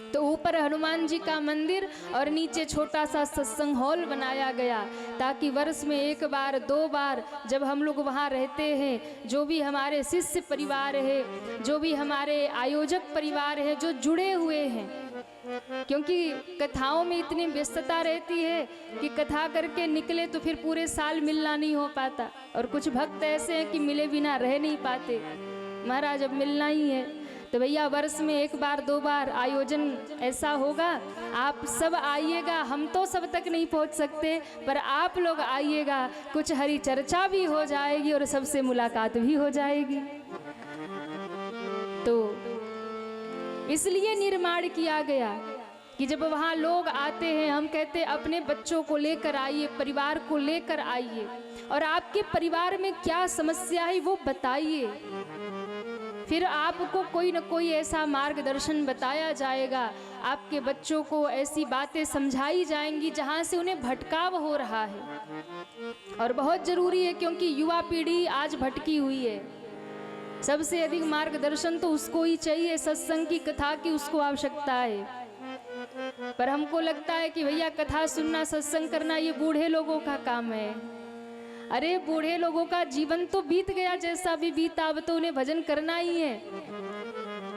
तो ऊपर हनुमान जी का मंदिर और नीचे छोटा सा सत्संग हॉल बनाया गया, ताकि वर्ष में एक बार, 2 बार जब हम लोग वहाँ रहते हैं, जो भी हमारे शिष्य परिवार है, जो भी हमारे आयोजक परिवार है, जो जुड़े हुए हैं, क्योंकि कथाओं में इतनी व्यस्तता रहती है कि कथा करके निकले तो फिर पूरे साल मिलना नहीं हो पाता। और कुछ भक्त ऐसे हैं कि मिले बिना रह नहीं पाते। महाराज अब मिलना ही है, तो भैया वर्ष में 1 बार 2 बार आयोजन ऐसा होगा, आप सब आइएगा। हम तो सब तक नहीं पहुंच सकते, पर आप लोग आइएगा, कुछ हरी चर्चा भी हो जाएगी और सबसे मुलाकात भी हो जाएगी। तो इसलिए निर्माण किया गया कि जब वहाँ लोग आते हैं, हम कहते हैं अपने बच्चों को लेकर आइए, परिवार को लेकर आइए, और आपके परिवार में क्या समस्या है वो बताइए। फिर आपको कोई न कोई ऐसा मार्गदर्शन बताया जाएगा, आपके बच्चों को ऐसी बातें समझाई जाएंगी जहाँ से उन्हें भटकाव हो रहा है। और बहुत ज़रूरी है, क्योंकि युवा पीढ़ी आज भटकी हुई है। सबसे अधिक मार्गदर्शन तो उसको ही चाहिए, सत्संग की, कथा की उसको आवश्यकता है। पर हमको लगता है कि भैया कथा सुनना, सत्संग करना ये बूढ़े लोगों का काम है। अरे बूढ़े लोगों का जीवन तो बीत गया, जैसा भी बीता, अब तो उन्हें भजन करना ही है।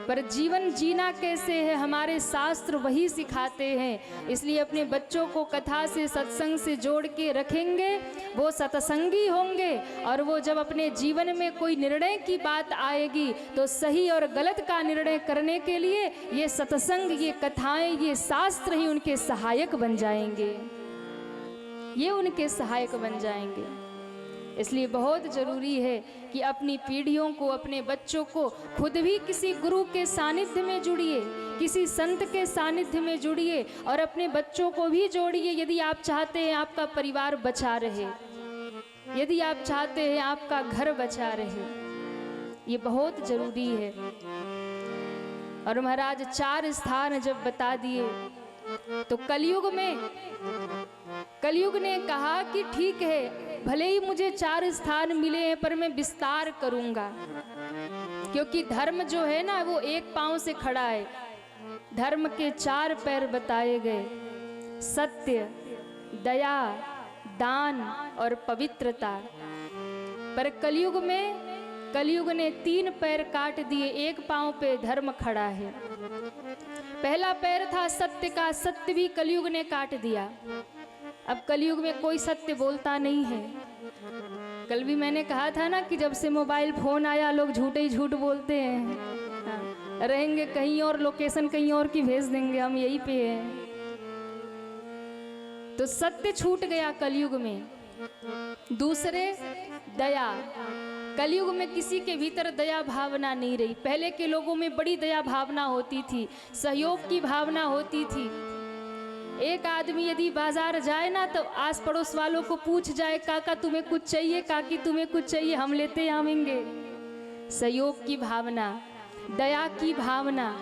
पर जीवन जीना कैसे है, हमारे शास्त्र वही सिखाते हैं। इसलिए अपने बच्चों को कथा से, सत्संग से जोड़ के रखेंगे, वो सत्संगी होंगे। और वो जब अपने जीवन में कोई निर्णय की बात आएगी तो सही और गलत का निर्णय करने के लिए ये सत्संग, ये कथाएं, ये शास्त्र ही उनके सहायक बन जाएंगे। ये उनके सहायक बन जाएंगे। इसलिए बहुत ज़रूरी है कि अपनी पीढ़ियों को, अपने बच्चों को खुद भी किसी गुरु के सानिध्य में जुड़िए, किसी संत के सानिध्य में जुड़िए और अपने बच्चों को भी जोड़िए। यदि आप चाहते हैं आपका परिवार बचा रहे, यदि आप चाहते हैं आपका घर बचा रहे, ये बहुत ज़रूरी है। और महाराज 4 स्थान जब बता दिए तो कलयुग ने कहा कि ठीक है, भले ही मुझे 4 स्थान मिले हैं, पर मैं विस्तार करूंगा। क्योंकि धर्म जो है ना, वो एक पांव से खड़ा है। धर्म के 4 पैर बताए गए, सत्य, दया, दान और पवित्रता। पर कलयुग ने 3 पैर काट दिए, एक पांव पे धर्म खड़ा है। पहला पैर था सत्य का, सत्य भी कलयुग ने काट दिया। अब कलयुग में कोई सत्य बोलता नहीं है। कल भी मैंने कहा था ना कि जब से मोबाइल फोन आया लोग झूठे ही झूठ बोलते हैं। हाँ, रहेंगे कहीं और, लोकेशन कहीं और की भेज देंगे, हम यहीं पे हैं। तो सत्य छूट गया कलयुग में। दूसरे दया, कलयुग में किसी के भीतर दया भावना नहीं रही। पहले के लोगों में बड़ी दया भावना होती थी, सहयोग की भावना होती थी। एक आदमी यदि बाजार जाए ना तो आस पड़ोस वालों को पूछ जाए, काका तुम्हें कुछ चाहिए, काकी तुम्हें कुछ चाहिए, हम लेते आवेंगे। सहयोग की भावना, दया की भावना।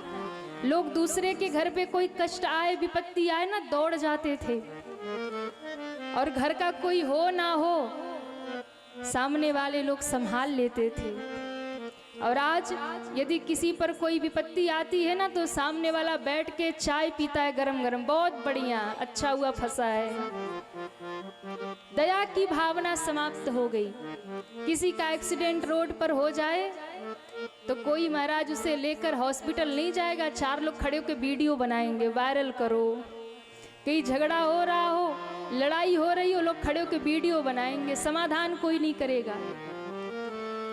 लोग दूसरे के घर पे कोई कष्ट आए, विपत्ति आए ना, दौड़ जाते थे। और घर का कोई हो ना हो, सामने वाले लोग संभाल लेते थे। और आज यदि किसी पर कोई विपत्ति आती है ना तो सामने वाला बैठ के चाय पीता है गरम गरम, बहुत बढ़िया, अच्छा हुआ फंसा है। दया की भावना समाप्त हो गई। किसी का एक्सीडेंट रोड पर हो जाए तो कोई महाराज उसे लेकर हॉस्पिटल नहीं जाएगा, चार लोग खड़े होकर वीडियो बनाएंगे, वायरल करो। कहीं झगड़ा हो रहा हो, लड़ाई हो रही हो, लोग खड़े होकर वीडियो बनाएंगे, समाधान कोई नहीं करेगा,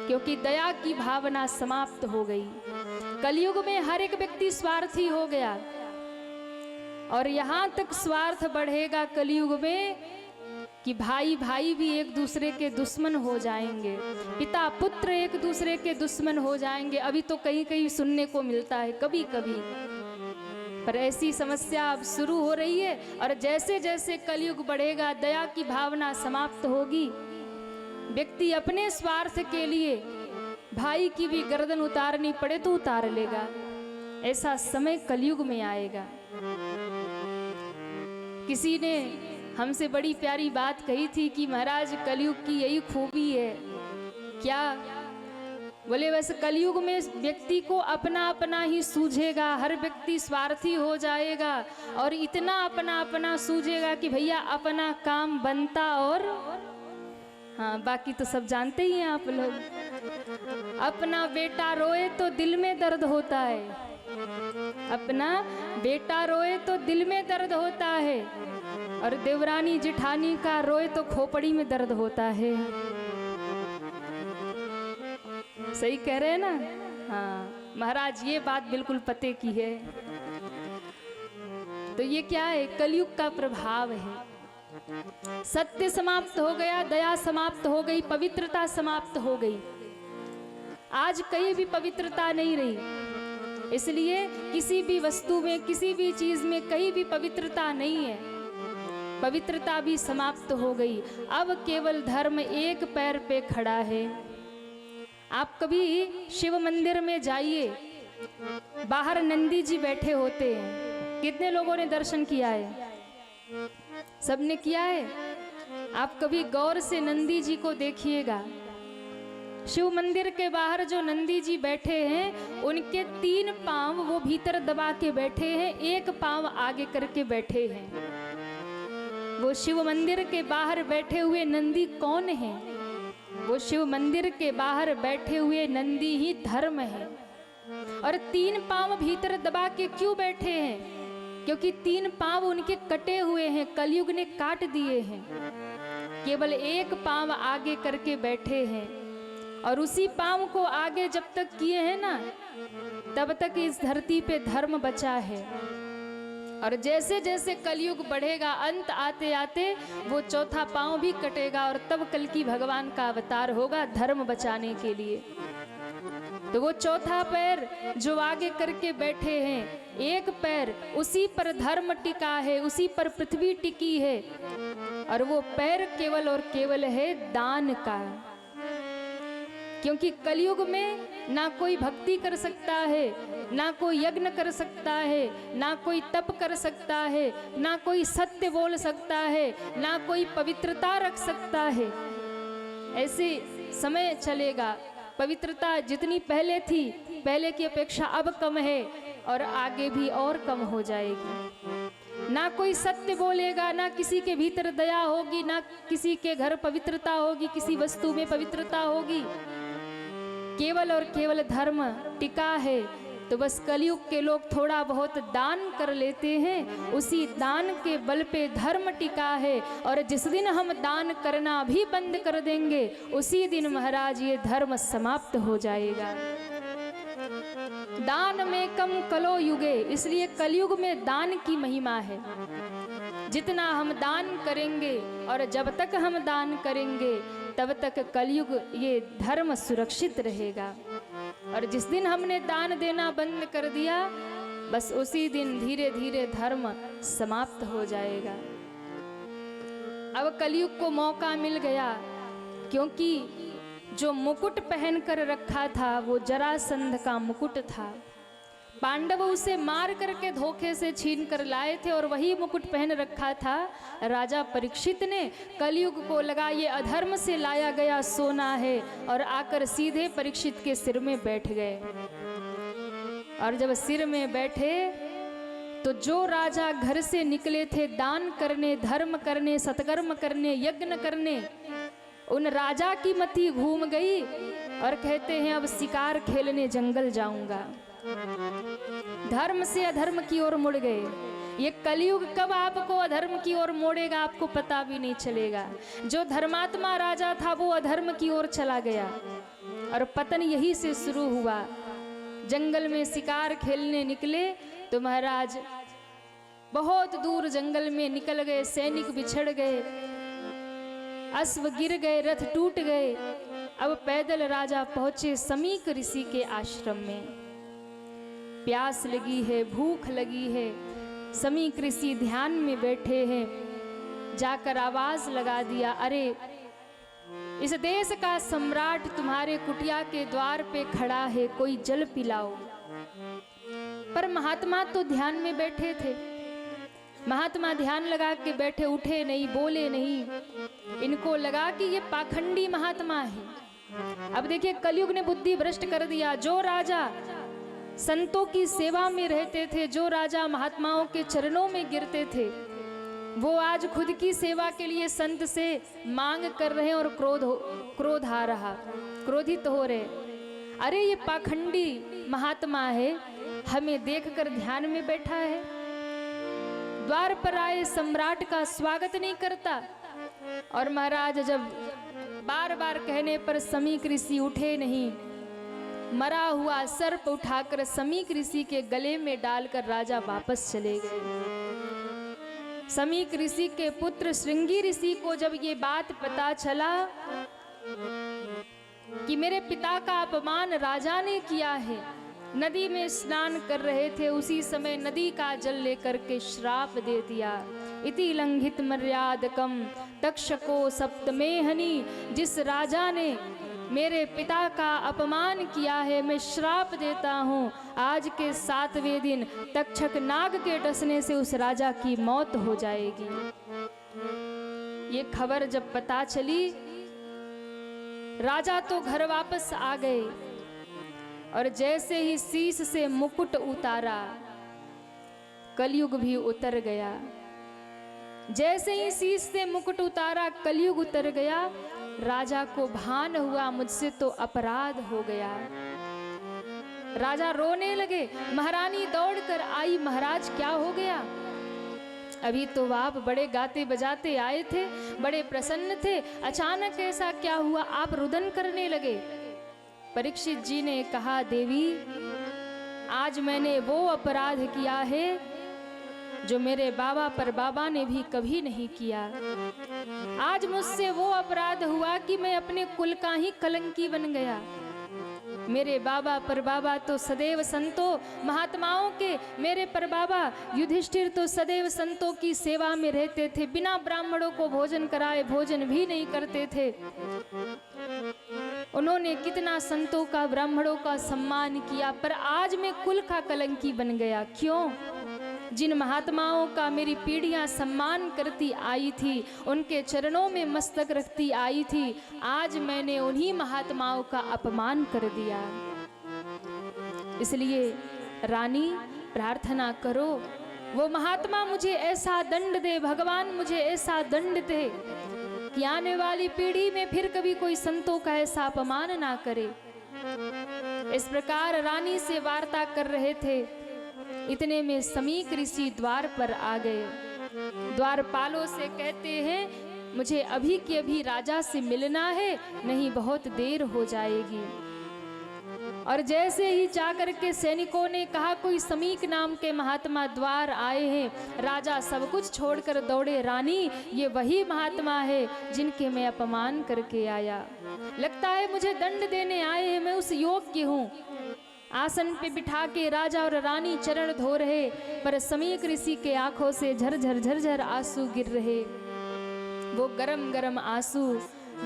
क्योंकि दया की भावना समाप्त हो गई। कलयुग में हर एक व्यक्ति स्वार्थी हो गया, और यहां तक स्वार्थ बढ़ेगा कलयुग में कि भाई भाई भी एक दूसरे के दुश्मन हो जाएंगे, पिता पुत्र एक दूसरे के दुश्मन हो जाएंगे। अभी तो कहीं कहीं सुनने को मिलता है कभी कभी, पर ऐसी समस्या अब शुरू हो रही है। और जैसे जैसे कलयुग बढ़ेगा, दया की भावना समाप्त होगी। व्यक्ति अपने स्वार्थ के लिए भाई की भी गर्दन उतारनी पड़े तो उतार लेगा। ऐसा समय कलयुग में आएगा। किसी ने हमसे बड़ी प्यारी बात कही थी कि महाराज कलयुग की यही खूबी है। क्या? बोले बस कलयुग में व्यक्ति को अपना अपना ही सूझेगा, हर व्यक्ति स्वार्थी हो जाएगा और इतना अपना अपना सूझेगा कि भैया अपना काम बनता और हाँ, बाकी तो सब जानते ही हैं आप लोग। अपना बेटा रोए तो दिल में दर्द होता है, अपना बेटा रोए तो दिल में दर्द होता है, और देवरानी जिठानी का रोए तो खोपड़ी में दर्द होता है। सही कह रहे हैं ना? हाँ महाराज, ये बात बिल्कुल पते की है। तो ये क्या है? कलयुग का प्रभाव है। सत्य समाप्त हो गया, दया समाप्त हो गई, पवित्रता समाप्त हो गई। आज कहीं भी पवित्रता नहीं रही। इसलिए किसी भी वस्तु में, किसी भी चीज में कहीं भी पवित्रता नहीं है। पवित्रता भी समाप्त हो गई। अब केवल धर्म एक पैर पे खड़ा है। आप कभी शिव मंदिर में जाइए, बाहर नंदी जी बैठे होते हैं। कितने लोगों ने दर्शन किया है? सबने किया है। आप कभी गौर से नंदी जी को देखिएगा। शिव मंदिर के बाहर जो नंदी जी बैठे हैं, उनके 3 पांव वो भीतर दबा के बैठे हैं, एक पांव आगे करके बैठे हैं। वो शिव मंदिर के बाहर बैठे हुए नंदी कौन है? वो शिव मंदिर के बाहर बैठे हुए नंदी ही धर्म है। और 3 पांव भीतर दबा के क्यों बैठे हैं? क्योंकि 3 पांव उनके कटे हुए हैं, कलयुग ने काट दिए हैं। केवल एक पांव आगे करके बैठे हैं, और उसी पांव को आगे जब तक किए हैं ना, तब तक इस धरती पे धर्म बचा है। और जैसे जैसे कलयुग बढ़ेगा, अंत आते आते वो चौथा पांव भी कटेगा, और तब कल की भगवान का अवतार होगा धर्म बचाने के लिए। तो वो चौथा पैर जो आगे करके बैठे हैं, एक पैर, उसी पर धर्म टिका है, उसी पर पृथ्वी टिकी है। और वो पैर केवल और केवल है दान का। क्योंकि कलयुग में ना कोई भक्ति कर सकता है, ना कोई यज्ञ कर सकता है, ना कोई तप कर सकता है, ना कोई सत्य बोल सकता है, ना कोई पवित्रता रख सकता है। ऐसे समय चलेगा। पवित्रता जितनी पहले थी, पहले की अपेक्षा अब कम है, और आगे भी और कम हो जाएगी। ना कोई सत्य बोलेगा, ना किसी के भीतर दया होगी, ना किसी के घर पवित्रता होगी, किसी वस्तु में पवित्रता होगी। केवल और केवल धर्म टिका है। तो बस कलयुग के लोग थोड़ा बहुत दान कर लेते हैं, उसी दान के बल पे धर्म टिका है। और जिस दिन हम दान करना भी बंद कर देंगे, उसी दिन महाराज ये धर्म समाप्त हो जाएगा। दान में कम कलो युगे, इसलिए कलयुग में दान की महिमा है। जितना हम दान करेंगे और जब तक हम दान करेंगे, तब तक कलयुग ये धर्म सुरक्षित रहेगा। और जिस दिन हमने दान देना बंद कर दिया, बस उसी दिन धीरे धीरे धर्म समाप्त हो जाएगा। अब कलयुग को मौका मिल गया, क्योंकि जो मुकुट पहन कर रखा था वो जरासंध का मुकुट था। पांडव उसे मार करके धोखे से छीन कर लाए थे और वही मुकुट पहन रखा था। राजा परीक्षित ने कलयुग को लगा ये अधर्म से लाया गया सोना है, और आकर सीधे परीक्षित के सिर में बैठ गए। और जब सिर में बैठे तो जो राजा घर से निकले थे दान करने, धर्म करने, सत्कर्म करने, यज्ञ करने, उन राजा की मति घूम गई और कहते हैं अब शिकार खेलने जंगल जाऊंगा। धर्म से अधर्म की ओर मुड़ गए। ये कलयुग कब आपको अधर्म की ओर मोड़ेगा आपको पता भी नहीं चलेगा। जो धर्मात्मा राजा था वो अधर्म की ओर चला गया, और पतन यही से शुरू हुआ। जंगल में शिकार खेलने निकले तो महाराज बहुत दूर जंगल में निकल गए, सैनिक बिछड़ गए, अश्व गिर गए, रथ टूट गए। अब पैदल राजा पहुंचे समीक ऋषि के आश्रम में। प्यास लगी है, भूख लगी है, समीक ऋषि ध्यान में बैठे हैं। जाकर आवाज लगा दिया, अरे इस देश का सम्राट तुम्हारे कुटिया के द्वार पे खड़ा है, कोई जल पिलाओ। पर महात्मा तो ध्यान में बैठे थे। महात्मा ध्यान लगा के बैठे, उठे नहीं, बोले नहीं। इनको लगा कि ये पाखंडी महात्मा है। अब देखिए कलयुग ने बुद्धि भ्रष्ट कर दिया। जो राजा संतों की सेवा में रहते थे, जो राजा महात्माओं के चरणों में गिरते थे, वो आज खुद की सेवा के लिए संत से मांग कर रहे हैं और क्रोध आ रहा, क्रोधित हो रहे। अरे ये पाखंडी महात्मा है, हमें देखकर ध्यान में बैठा है, द्वार पर आए सम्राट का स्वागत नहीं करता। और महाराज जब बार बार कहने पर समीक ऋषि उठे नहीं, मरा हुआ सर्प उठाकर समीक ऋषि के गले में डालकर राजा वापस चले गए। समीक ऋषि के पुत्र श्रृंगी ऋषि को जब ये बात पता चला कि मेरे पिता का अपमान राजा ने किया है, नदी में स्नान कर रहे थे, उसी समय नदी का जल लेकर के श्राप दे दिया। इति लंघित मर्यादकम तक्षको सप्तमेहनि, जिस राजा ने मेरे पिता का अपमान किया है, मैं श्राप देता हूँ, आज के 7वें दिन तक्षक नाग के डसने से उस राजा की मौत हो जाएगी। ये खबर जब पता चली, राजा तो घर वापस आ गए, और जैसे ही शीश से मुकुट उतारा, कलयुग भी उतर गया। जैसे ही शीश से मुकुट उतारा, कलयुग उतर गया। राजा को भान हुआ मुझसे तो अपराध हो गया। राजा रोने लगे। महारानी दौड़कर आई, महाराज क्या हो गया? अभी तो आप बड़े गाते बजाते आए थे, बड़े प्रसन्न थे, अचानक ऐसा क्या हुआ? आप रुदन करने लगे। परीक्षित जी ने कहा, देवी आज मैंने वो अपराध किया है जो मेरे बाबा पर बाबा ने भी कभी नहीं किया। आज मुझसे वो अपराध हुआ कि मैं अपने कुल का ही कलंकी बन गया। मेरे बाबा पर बाबा तो सदैव संतों महात्माओं के, मेरे पर बाबा युधिष्ठिर तो सदैव संतों की सेवा में रहते थे, बिना ब्राह्मणों को भोजन कराए भोजन भी नहीं करते थे। उन्होंने कितना संतों का, ब्राह्मणों का सम्मान किया, पर आज मैं कुल का कलंकी बन गया। क्यों? जिन महात्माओं का मेरी पीढ़ियां सम्मान करती आई थी, उनके चरणों में मस्तक रखती आई थी, आज मैंने उन्हीं महात्माओं का अपमान कर दिया। इसलिए रानी प्रार्थना करो, वो महात्मा मुझे ऐसा दंड दे, भगवान मुझे ऐसा दंड दे कि आने वाली पीढ़ी में फिर कभी कोई संतों का ऐसा अपमान ना करे। इस प्रकार रानी से वार्ता कर रहे थे। इतने में समीक ऋषि द्वार पर आ गए। द्वारपालों से कहते हैं, मुझे अभी के अभी राजा से मिलना है, नहीं बहुत देर हो जाएगी। और जैसे ही जाकर के सैनिकों ने कहा कोई समीक नाम के महात्मा द्वार आए हैं, राजा सब कुछ छोड़कर दौड़े, रानी ये वही महात्मा है जिनके मैं अपमान करके आया, लगता है मुझे दंड देने आए हैं, मैं उस योग्य हूँ। आसन पे बिठा के राजा और रानी चरण धो रहे, पर समीक ऋषि के आंखों से झरझर झरझर आंसू गिर रहे। वो गरम गरम आंसू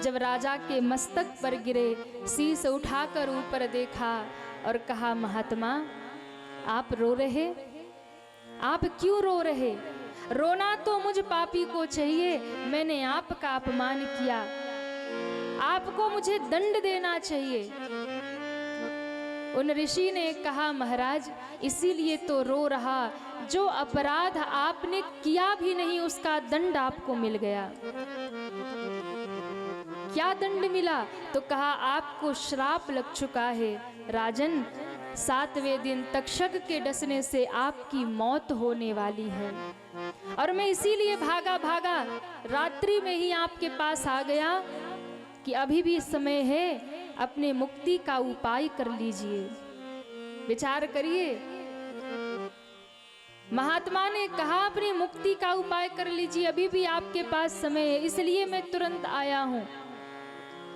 जब राजा के मस्तक पर गिरे, शीश उठाकर ऊपर देखा और कहा, महात्मा आप रो रहे, आप क्यों रो रहे? रोना तो मुझ पापी को चाहिए, मैंने आपका अपमान किया, आपको मुझे दंड देना चाहिए। उन ऋषि ने कहा, महाराज इसीलिए तो रो रहा, जो अपराध आपने किया भी नहीं उसका दंड आपको मिल गया। क्या दंड मिला? तो कहा आपको श्राप लग चुका है राजन, 7वें दिन तक्षक के डसने से आपकी मौत होने वाली है। और मैं इसीलिए भागा भागा रात्रि में ही आपके पास आ गया कि अभी भी समय है, अपने मुक्ति का उपाय कर लीजिए, विचार करिए। महात्मा ने कहा अपनी मुक्ति का उपाय कर लीजिए, अभी भी आपके पास समय है, इसलिए मैं तुरंत आया हूं।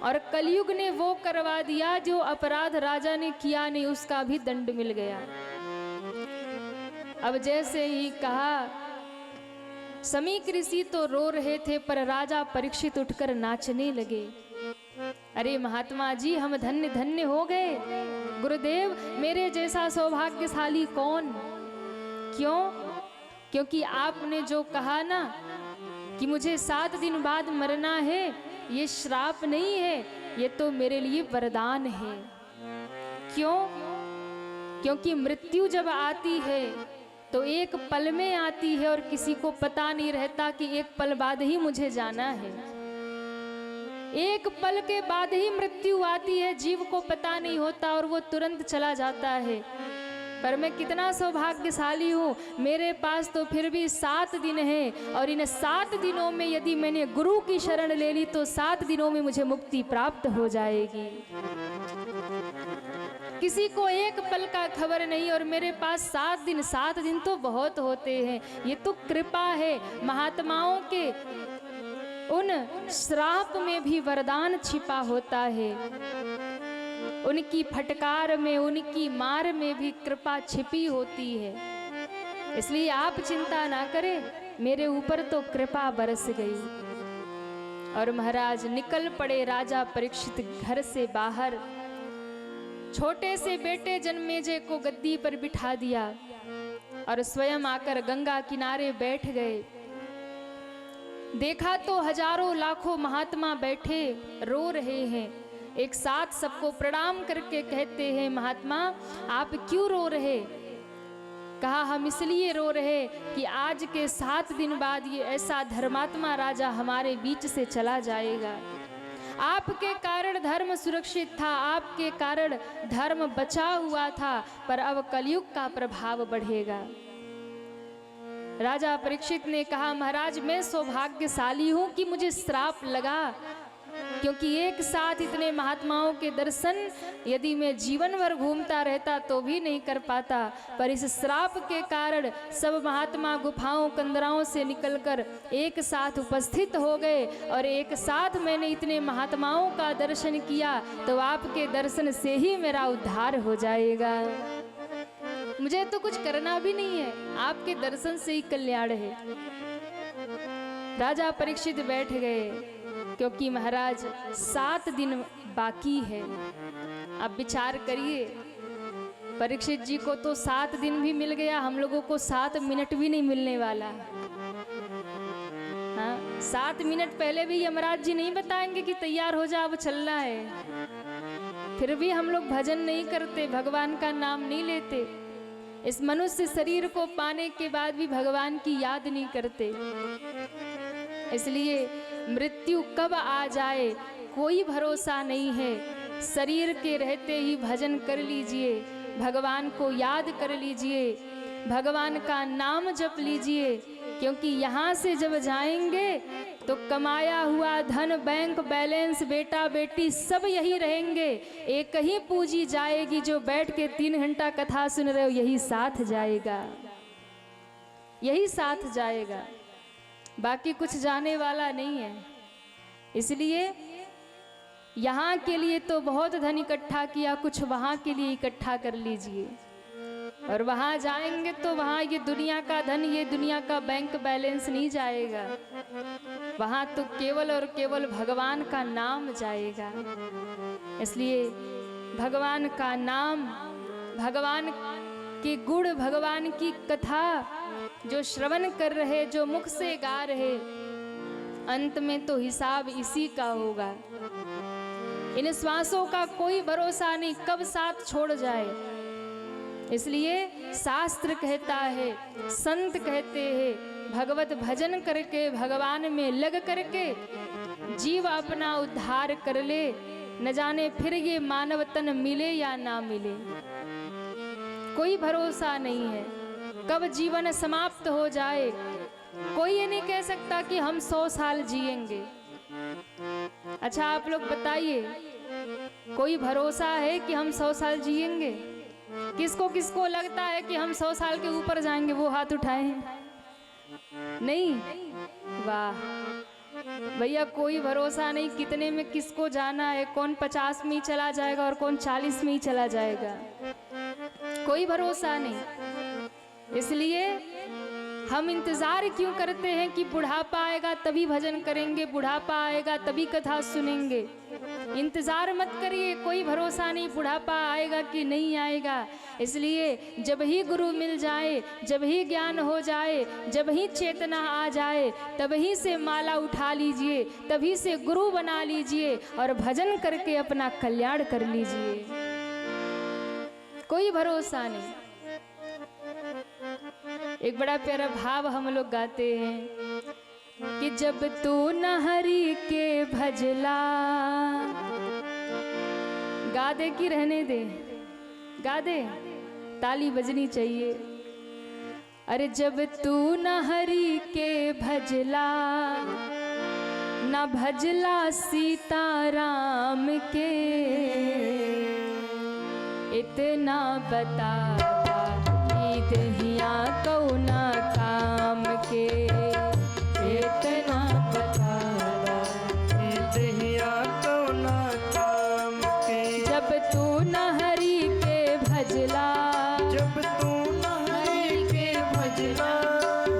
और कलयुग ने वो करवा दिया जो अपराध राजा ने किया नहीं, उसका भी दंड मिल गया। अब जैसे ही कहा, समीक ऋषि तो रो रहे थे, पर राजा परीक्षित उठकर नाचने लगे। अरे महात्मा जी, हम धन्य धन्य हो गए, गुरुदेव मेरे जैसा सौभाग्यशाली कौन? क्यों? क्योंकि आपने जो कहा ना कि मुझे 7 दिन बाद मरना है, ये श्राप नहीं है, ये तो मेरे लिए वरदान है। क्यों? क्योंकि मृत्यु जब आती है तो एक पल में आती है और किसी को पता नहीं रहता कि एक पल बाद ही मुझे जाना है। एक पल के बाद ही मृत्यु आती है, जीव को पता नहीं होता और वो तुरंत चला जाता है। पर मैं कितना सौभाग्यशाली हूँ, मेरे पास तो फिर भी 7 दिन है, और इन 7 दिनों में यदि मैंने गुरु की शरण ले ली तो 7 दिनों में मुझे मुक्ति प्राप्त हो जाएगी। किसी को एक पल का खबर नहीं, और मेरे पास 7 दिन तो बहुत होते हैं। ये तो कृपा है, महात्माओं के उन श्राप में भी वरदान छिपा होता है, उनकी फटकार में, उनकी मार में भी कृपा छिपी होती है। इसलिए आप चिंता ना करें, मेरे ऊपर तो कृपा बरस गई। और महाराज निकल पड़े राजा परीक्षित घर से बाहर। छोटे से बेटे जन्मेजय को गद्दी पर बिठा दिया और स्वयं आकर गंगा किनारे बैठ गए। देखा तो हजारों लाखों महात्मा बैठे रो रहे हैं, एक साथ सबको प्रणाम करके कहते हैं, महात्मा आप क्यों रो रहे? कहा हम इसलिए रो रहे कि आज के 7 दिन बाद ये ऐसा धर्मात्मा राजा हमारे बीच से चला जाएगा। आपके कारण धर्म सुरक्षित था, आपके कारण धर्म बचा हुआ था, पर अब कलयुग का प्रभाव बढ़ेगा। राजा परीक्षित ने कहा, महाराज मैं सौभाग्यशाली हूं कि मुझे श्राप लगा, क्योंकि एक साथ इतने महात्माओं के दर्शन यदि मैं जीवन भर घूमता रहता तो भी नहीं कर पाता, पर इस श्राप के कारण सब महात्मा गुफाओं कंदराओं से निकलकर एक साथ उपस्थित हो गए, और एक साथ मैंने इतने महात्माओं का दर्शन किया, तो आपके दर्शन से ही मेरा उद्धार हो जाएगा। मुझे तो कुछ करना भी नहीं है, आपके दर्शन से ही कल्याण है। राजा परीक्षित बैठ गए, क्योंकि महाराज 7 दिन बाकी है। अब विचार करिए, परीक्षित जी को तो 7 दिन भी मिल गया, हम लोगों को 7 मिनट भी नहीं मिलने वाला। हाँ, 7 मिनट पहले भी यमराज जी नहीं बताएंगे कि तैयार हो जा अब चलना है। फिर भी हम लोग भजन नहीं करते, भगवान का नाम नहीं लेते। इस मनुष्य शरीर को पाने के बाद भी भगवान की याद नहीं करते। इसलिए मृत्यु कब आ जाए कोई भरोसा नहीं है। शरीर के रहते ही भजन कर लीजिए, भगवान को याद कर लीजिए, भगवान का नाम जप लीजिए, क्योंकि यहाँ से जब जाएंगे तो कमाया हुआ धन, बैंक बैलेंस, बेटा बेटी सब यही रहेंगे। एक ही पूंजी जाएगी, जो बैठ के 3 घंटा कथा सुन रहे हो यही साथ जाएगा, यही साथ जाएगा, बाकी कुछ जाने वाला नहीं है। इसलिए यहाँ के लिए तो बहुत धन इकट्ठा किया, कुछ वहाँ के लिए इकट्ठा कर लीजिए। और वहाँ जाएंगे तो वहाँ ये दुनिया का धन, ये दुनिया का बैंक बैलेंस नहीं जाएगा, वहाँ तो केवल और केवल भगवान का नाम जाएगा। इसलिए भगवान का नाम, भगवान के गुण, भगवान की कथा जो श्रवण कर रहे, जो मुख से गा रहे, अंत में तो हिसाब इसी का होगा। इन श्वासों का कोई भरोसा नहीं, कब साथ छोड़ जाए। इसलिए शास्त्र कहता है, संत कहते हैं, भगवत भजन करके, भगवान में लग करके जीव अपना उद्धार कर ले। न जाने फिर ये मानव तन मिले या ना मिले, कोई भरोसा नहीं है, कब जीवन समाप्त हो जाए। कोई ये नहीं कह सकता कि हम 100 साल जिएंगे। अच्छा आप लोग बताइए, कोई भरोसा है कि हम 100 साल जिएंगे? किसको किसको लगता है कि हम 100 साल के ऊपर जाएंगे? वो हाथ उठाए नहीं? वाह भैया, कोई भरोसा नहीं कितने में किसको जाना है, कौन 50 में ही चला जाएगा और कौन 40 में ही चला जाएगा, कोई भरोसा नहीं। इसलिए हम इंतजार क्यों करते हैं कि बुढ़ापा आएगा तभी भजन करेंगे, बुढ़ापा आएगा तभी कथा सुनेंगे। इंतजार मत करिए, कोई भरोसा नहीं बुढ़ापा आएगा कि नहीं आएगा। इसलिए जब ही गुरु मिल जाए, जब ही ज्ञान हो जाए, जब ही चेतना आ जाए, तभी से माला उठा लीजिए, तभी से गुरु बना लीजिए और भजन करके अपना कल्याण कर लीजिए। कोई भरोसा नहीं। एक बड़ा प्यारा भाव हम लोग गाते हैं कि जब तू न हरि के भजला, गा दे कि रहने दे? गा दे, ताली बजनी चाहिए। अरे जब तू न हरि के भजला, न भजला सीता राम के, इतना बता दहिया कौना काम के, इतना बता दहिया कौना काम के। जब तू न हरि के भजला, जब तू न हरि के भजला,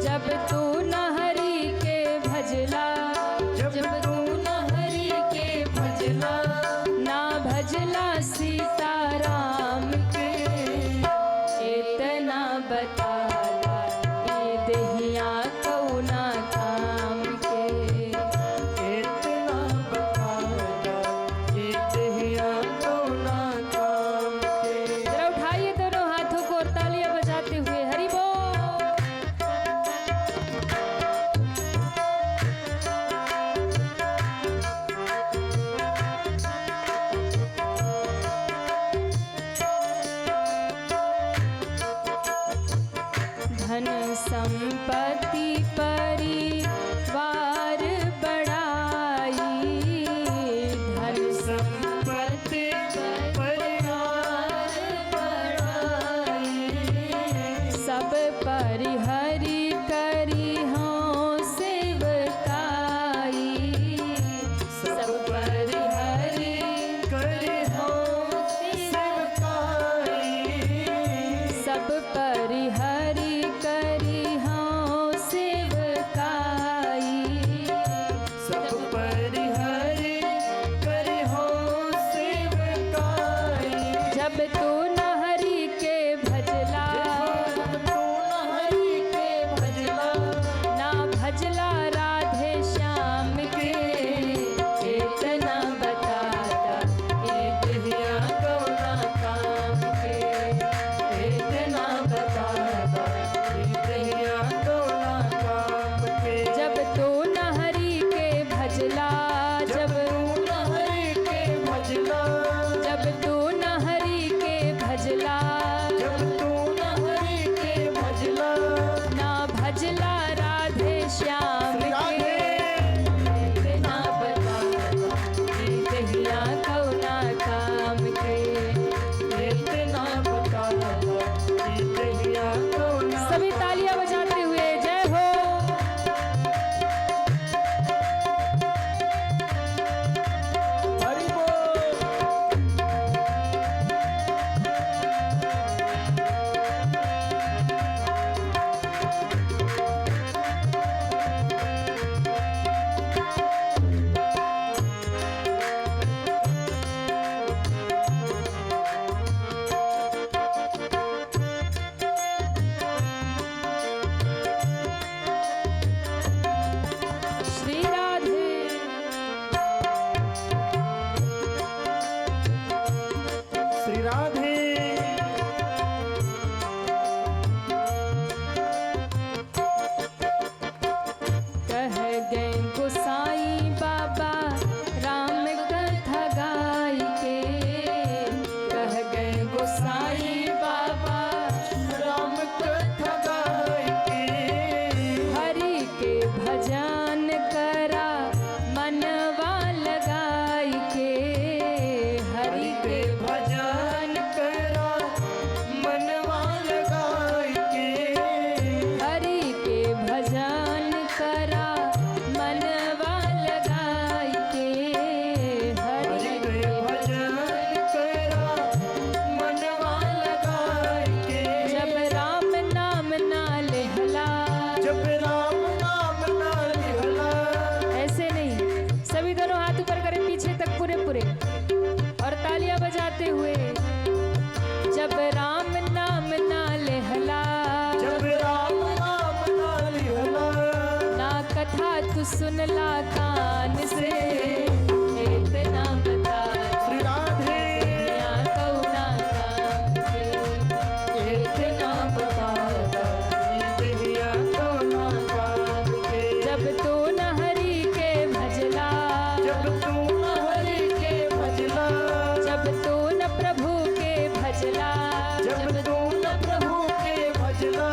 जब तू न हरि के भजला, जब तू न हरि के भजला, ना भजला सीता राम के, इतना बता ये दहिया कौना काम के, इतना बता ये दहिया कौना काम के। जरा उठाइए दोनों हाथों को और तालियां बजाते हुए हरि बोल। धन संपत्ति परिवार बढ़ाई, धन संपत्ति परिवार बढ़ाई, सब परिहरि करी हों सेवकाई, सब परिहरि करे हो सेवकाई, सब परिहरि करी हों सेवकाई, सब परिहरि करे हो सेवकाई। जब तू न हरि के भजला, तू न हरि के तू सुन ला कान से, इतना बता श्री राधे या कौना काम के। इतना बता देहिया तो ना काम के। जब तू न हरि के भजला, जब तू हरि के भजला, जब तू न प्रभु के भजला, जब तू न प्रभु के भजला,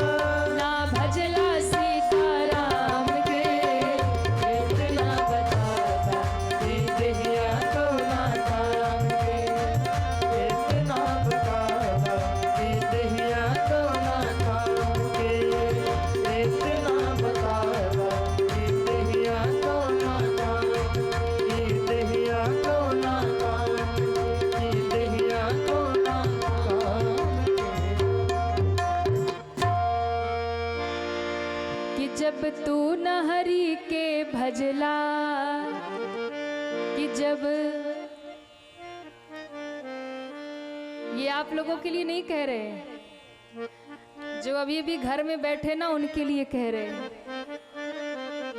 ना भजला सीताराम के। इतना बता देहिया तो ना काम के। इतना बता देहिया तो ना काम के। इतना बता देहिया तो ना काम, देहिया तो ना काम, देहिया तो ना काम कि जब तू न हरि के भजला, कि जब, ये आप लोगों के लिए नहीं कह रहे, जो अभी अभी घर में बैठे ना उनके लिए कह रहे हैं।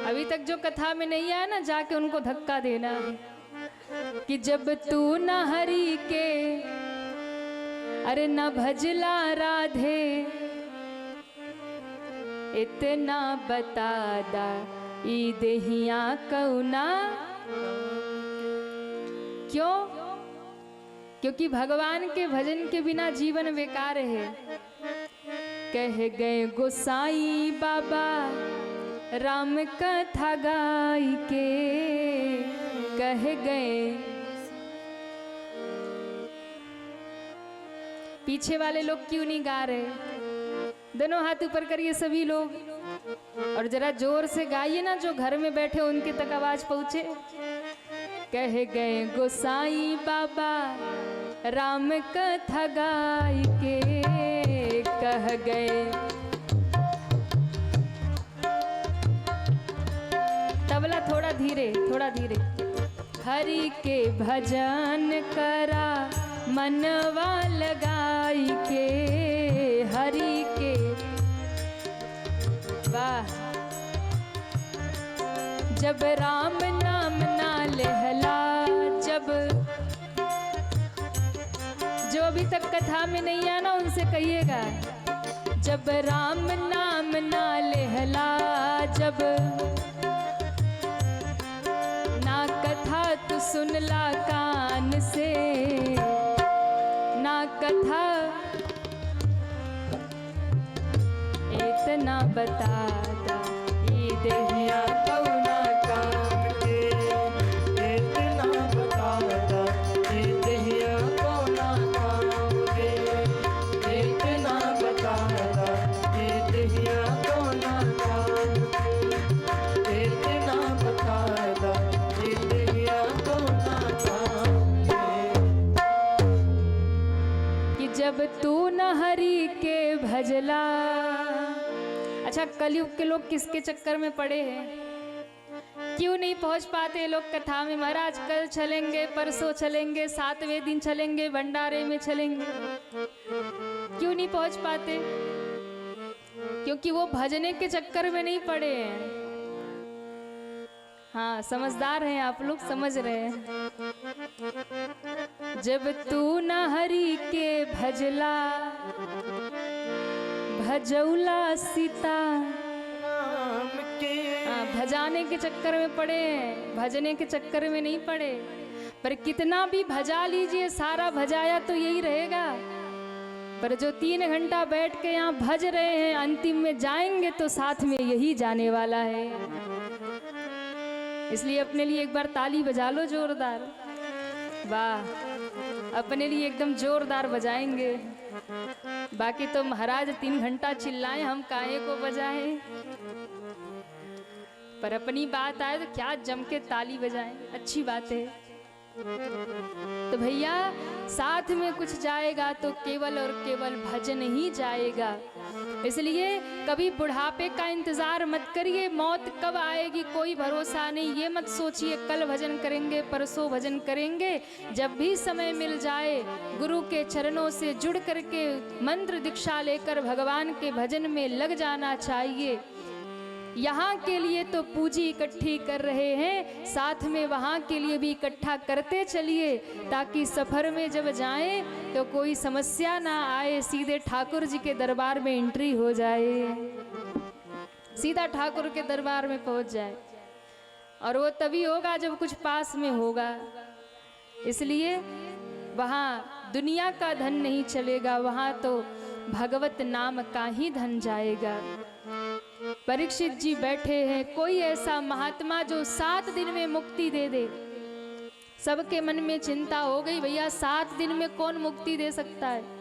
अभी तक जो कथा में नहीं आया ना, जाके उनको धक्का देना है कि जब तू न हरि के, अरे न भजला राधे, इतना बता दा ई देहिया कौना। क्यों? क्योंकि भगवान के भजन के बिना जीवन बेकार है। कह गए गोसाई बाबा राम कथा गाई के, कह गए। पीछे वाले लोग क्यों नहीं गा रहे? दोनों हाथ ऊपर करिए सभी लोग, और जरा जोर से गाइए ना, जो घर में बैठे उनके तक आवाज पहुंचे। कह गए गोसाई बाबा राम कथा गाई के, कह गए। तबला थोड़ा धीरे, थोड़ा धीरे। हरि के भजन करा मनवा लगाई के, हरि के। वाह। जब राम नाम ना लेहला, जब, जो अभी तक कथा में नहीं आया ना उनसे कहिएगा, जब राम नाम ना लेहला, जब ना कथा तू सुनला कान से, ना कथा इतना बता दा ई देहिया कौना काम के। इतना बता देहिया कौना काम के। इतना बता देहिया कौना काम के। इतना बता देहिया कौना काम के। कि जब तू न हरि के भजला। अच्छा, कलयुग के लोग किसके चक्कर में पड़े हैं? क्यों नहीं पहुंच पाते लोग कथा में? महाराज कल चलेंगे, परसों चलेंगे, 7वें दिन चलेंगे, भंडारे में चलेंगे। क्यों नहीं पहुंच पाते? क्योंकि वो भजने के चक्कर में नहीं पड़े हैं। हाँ, समझदार हैं आप लोग, समझ रहे हैं। जब तू न हरि के भजला, भजौला सीता। राम के भजाने के चक्कर में पड़े हैं, भजने के चक्कर में नहीं पड़े। पर कितना भी भजा लीजिए, सारा भजाया तो यही रहेगा। पर जो 3 घंटा बैठ के यहाँ भज रहे हैं, अंतिम में जाएंगे तो साथ में यही जाने वाला है। इसलिए अपने लिए एक बार ताली बजा लो जोरदार। वाह, अपने लिए एकदम जोरदार बजाएंगे। बाकी तो महाराज 3 घंटा चिल्लाएं, हम काहे को बजाएं। पर अपनी बात आए तो क्या जम के ताली बजाएं, अच्छी बात है। तो भैया साथ में कुछ जाएगा तो केवल और केवल भजन ही जाएगा। इसलिए कभी बुढ़ापे का इंतजार मत करिए, मौत कब आएगी कोई भरोसा नहीं। ये मत सोचिए कल भजन करेंगे, परसों भजन करेंगे। जब भी समय मिल जाए गुरु के चरणों से जुड़ करके मंत्र दीक्षा लेकर भगवान के भजन में लग जाना चाहिए। यहाँ के लिए तो पूंजी इकट्ठी कर रहे हैं, साथ में वहाँ के लिए भी इकट्ठा करते चलिए, ताकि सफर में जब जाएं तो कोई समस्या ना आए, सीधे ठाकुर जी के दरबार में एंट्री हो जाए, सीधा ठाकुर के दरबार में पहुँच जाए। और वो तभी होगा जब कुछ पास में होगा। इसलिए वहाँ दुनिया का धन नहीं चलेगा, वहाँ तो भगवत नाम का ही धन जाएगा। परीक्षित जी बैठे हैं, कोई ऐसा महात्मा जो 7 दिन में मुक्ति दे दे। सबके मन में चिंता हो गई, भैया 7 दिन में कौन मुक्ति दे सकता है।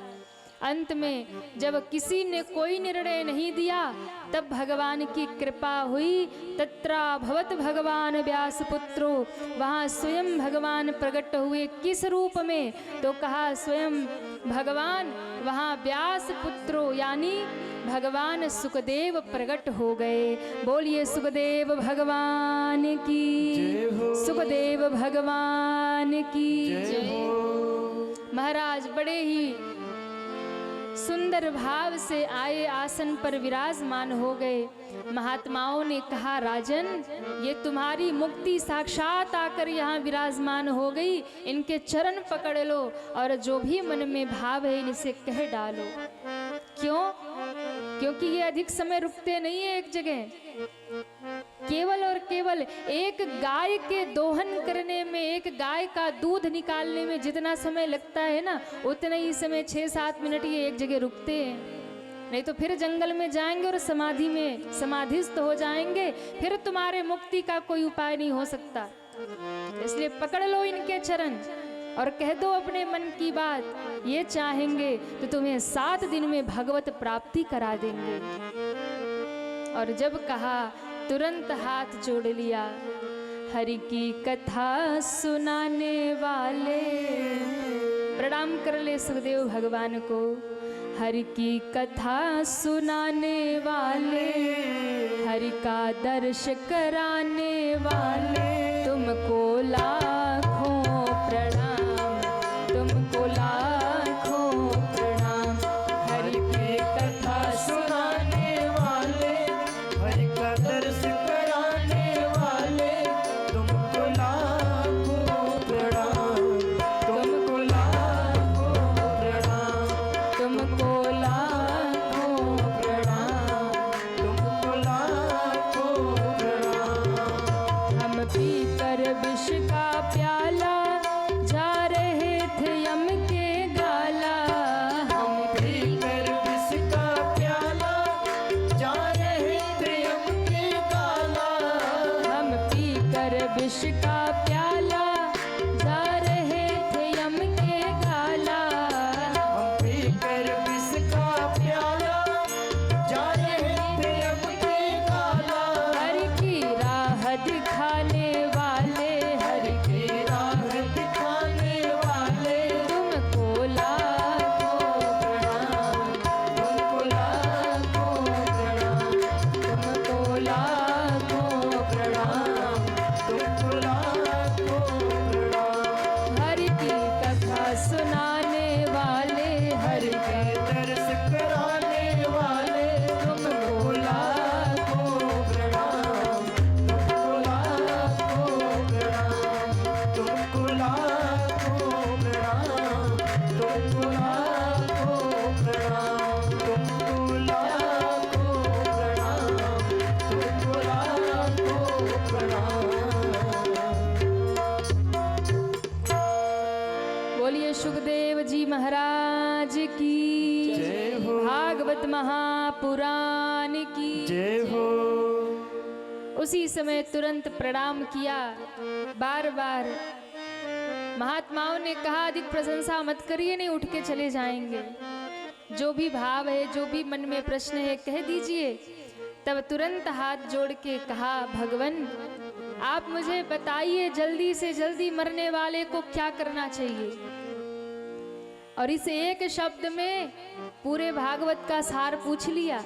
अंत में जब किसी ने कोई निर्णय नहीं दिया, तब भगवान की कृपा हुई। तत्रा भवत भगवान व्यास पुत्रो, वहाँ स्वयं भगवान प्रकट हुए। किस रूप में? तो कहा स्वयं भगवान वहाँ व्यास पुत्रो, यानी भगवान सुखदेव प्रकट हो गए। बोलिए सुखदेव भगवान की, सुखदेव भगवान की जय। महाराज बड़े ही सुंदर भाव से आए, आसन पर विराजमान हो गए। महात्माओं ने कहा, राजन ये तुम्हारी मुक्ति साक्षात आकर यहाँ विराजमान हो गई, इनके चरण पकड़ लो और जो भी मन में भाव है इनसे कह डालो। क्यों? क्योंकि ये अधिक समय रुकते नहीं है एक जगह। केवल और केवल एक गाय के दोहन करने में, एक गाय का दूध निकालने में जितना समय लगता है ना, उतना ही समय 6-7 मिनट ये एक जगह रुकते हैं। नहीं तो फिर जंगल में जाएंगे और समाधि में समाधिस्थ हो जाएंगे, फिर तुम्हारे मुक्ति का कोई उपाय नहीं हो सकता। इसलिए पकड़ लो इनके चरण और कह दो अपने मन की बात। ये चाहेंगे तो तुम्हें 7 दिन में भगवत प्राप्ति करा देंगे। और जब कहा तुरंत हाथ जोड़ लिया। हरि की कथा सुनाने वाले, प्रणाम कर ले सुखदेव भगवान को। हरि की कथा सुनाने वाले, हरि का दर्श कराने वाले, तुमको लाखों प्रणाम, तुमको लाखों प्रणाम। हरि की कथा सुनाने वाले, हरि का दर्श कराने वाले, तुमको लाखों प्रणाम, तुमको लाखों प्रणाम, तुमको लाखों प्रणाम, तुमको लाखों प्रणाम। हम पीकर विष का प्याला, जा रहे थे यम के गाला। हम पीकर विष का प्याला, जा रहे थे यम के गाला। हम पीकर विष का प्याला, जा रहे थे यम के गाला। हम पीकर विष का प्याला, जा रहे थे यम के गाला। हरि की राह दिखाने वाले, हरि की राह दिखाने वाले, तुमको लाखों प्रणाम, तुमको लाखों प्रणाम, तुमको लाखों प्रणाम। तुमको लाखों प्रणाम। हरि की कथा सुनाने वाले, हरि के दर्श कराने वाले, तुमको लाखों प्रणाम, तुमको लाखों प्रणाम, तुमको लाखों प्रणाम, तुमको लाखों प्रणाम, तुमको लाखों प्रणाम, तुमको लाखों प्रणाम। बोलिए सुखदेव जी महाराज की जय हो। भागवत महापुराण की जय हो। उसी समय तुरंत प्रणाम किया। बार बार महात्माओं ने कहा, अधिक प्रशंसा मत करिए, नहीं उठ के चले जाएंगे। जो भी भाव है, जो भी मन में प्रश्न है, कह दीजिए। तब तुरंत हाथ जोड़ के कहा, भगवान आप मुझे बताइए, जल्दी से जल्दी मरने वाले को क्या करना चाहिए। और इस एक शब्द में पूरे भागवत का सार पूछ लिया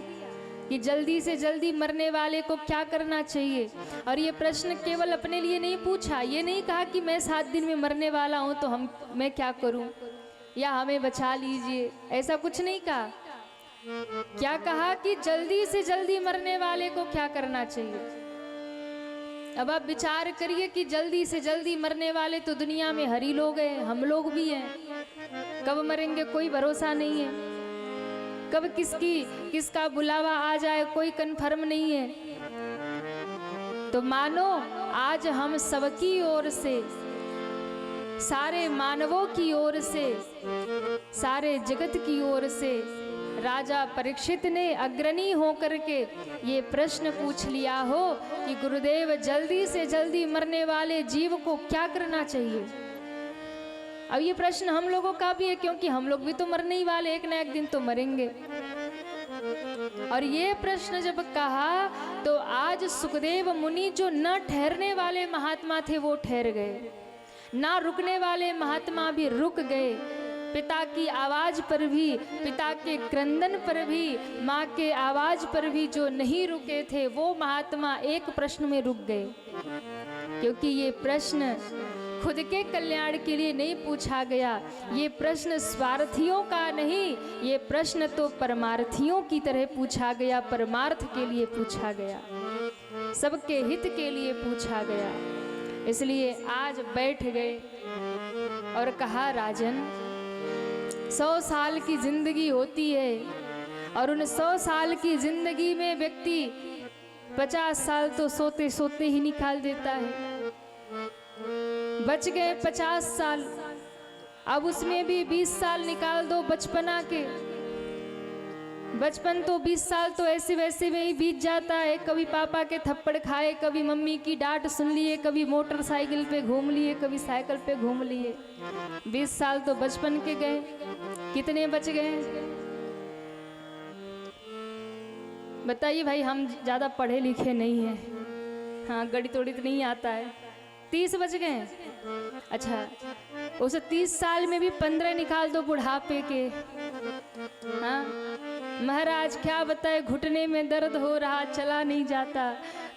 कि जल्दी से जल्दी मरने वाले को क्या करना चाहिए। और ये प्रश्न केवल अपने लिए नहीं पूछा, ये नहीं कहा कि मैं 7 दिन में मरने वाला हूं तो मैं क्या करूं या हमें बचा लीजिए, ऐसा कुछ नहीं कहा। क्या कहा कि जल्दी से जल्दी मरने वाले को क्या करना चाहिए। अब आप विचार करिए कि जल्दी से जल्दी मरने वाले तो दुनिया में हर ही लोग हैं, हम लोग भी हैं। कब मरेंगे कोई भरोसा नहीं है, कब किसका बुलावा आ जाए कोई कन्फर्म नहीं है। तो मानो आज हम सबकी ओर से, सारे मानवों की ओर से, सारे जगत की ओर से राजा परीक्षित ने अग्रणी होकर के ये प्रश्न पूछ लिया हो कि गुरुदेव जल्दी से जल्दी मरने वाले जीव को क्या करना चाहिए। अब ये प्रश्न हम लोगों का भी है, क्योंकि हम लोग भी तो मरने ही वाले, एक ना एक दिन तो मरेंगे। और ये प्रश्न जब कहा तो आज सुखदेव मुनि जो न ठहरने वाले महात्मा थे वो ठहर गए, ना रुकने वाले महात्मा भी रुक गए। पिता की आवाज पर भी, पिता के क्रंदन पर भी, माँ के आवाज पर भी जो नहीं रुके थे वो महात्मा एक प्रश्न में रुक गए। क्योंकि ये प्रश्न खुद के कल्याण के लिए नहीं पूछा गया, ये प्रश्न स्वार्थियों का नहीं, ये प्रश्न तो परमार्थियों की तरह पूछा गया, परमार्थ के लिए पूछा गया, सबके हित के लिए पूछा गया। इसलिए आज बैठ गए और कहा राजन 100 साल की जिंदगी होती है और उन 100 साल की जिंदगी में व्यक्ति 50 साल तो सोते सोते ही निकाल देता है। बच गए 50 साल, अब उसमें भी 20 साल निकाल दो बचपना के। बचपन तो 20 साल तो ऐसे वैसे में ही बीत जाता है। कभी पापा के थप्पड़ खाए, कभी मम्मी की डांट सुन लिए, कभी मोटरसाइकिल पे घूम लिए, कभी साइकिल पे घूम लिए। 20 साल तो बचपन के गए, कितने बच गए बताइए भाई। हम ज़्यादा पढ़े लिखे नहीं हैं, हाँ गणित उड़ित नहीं आता है। 30 बच गए। अच्छा, उस 30 साल में भी 15 निकाल दो बुढ़ापे के। हाँ महाराज क्या बताए, घुटने में दर्द हो रहा, चला नहीं जाता,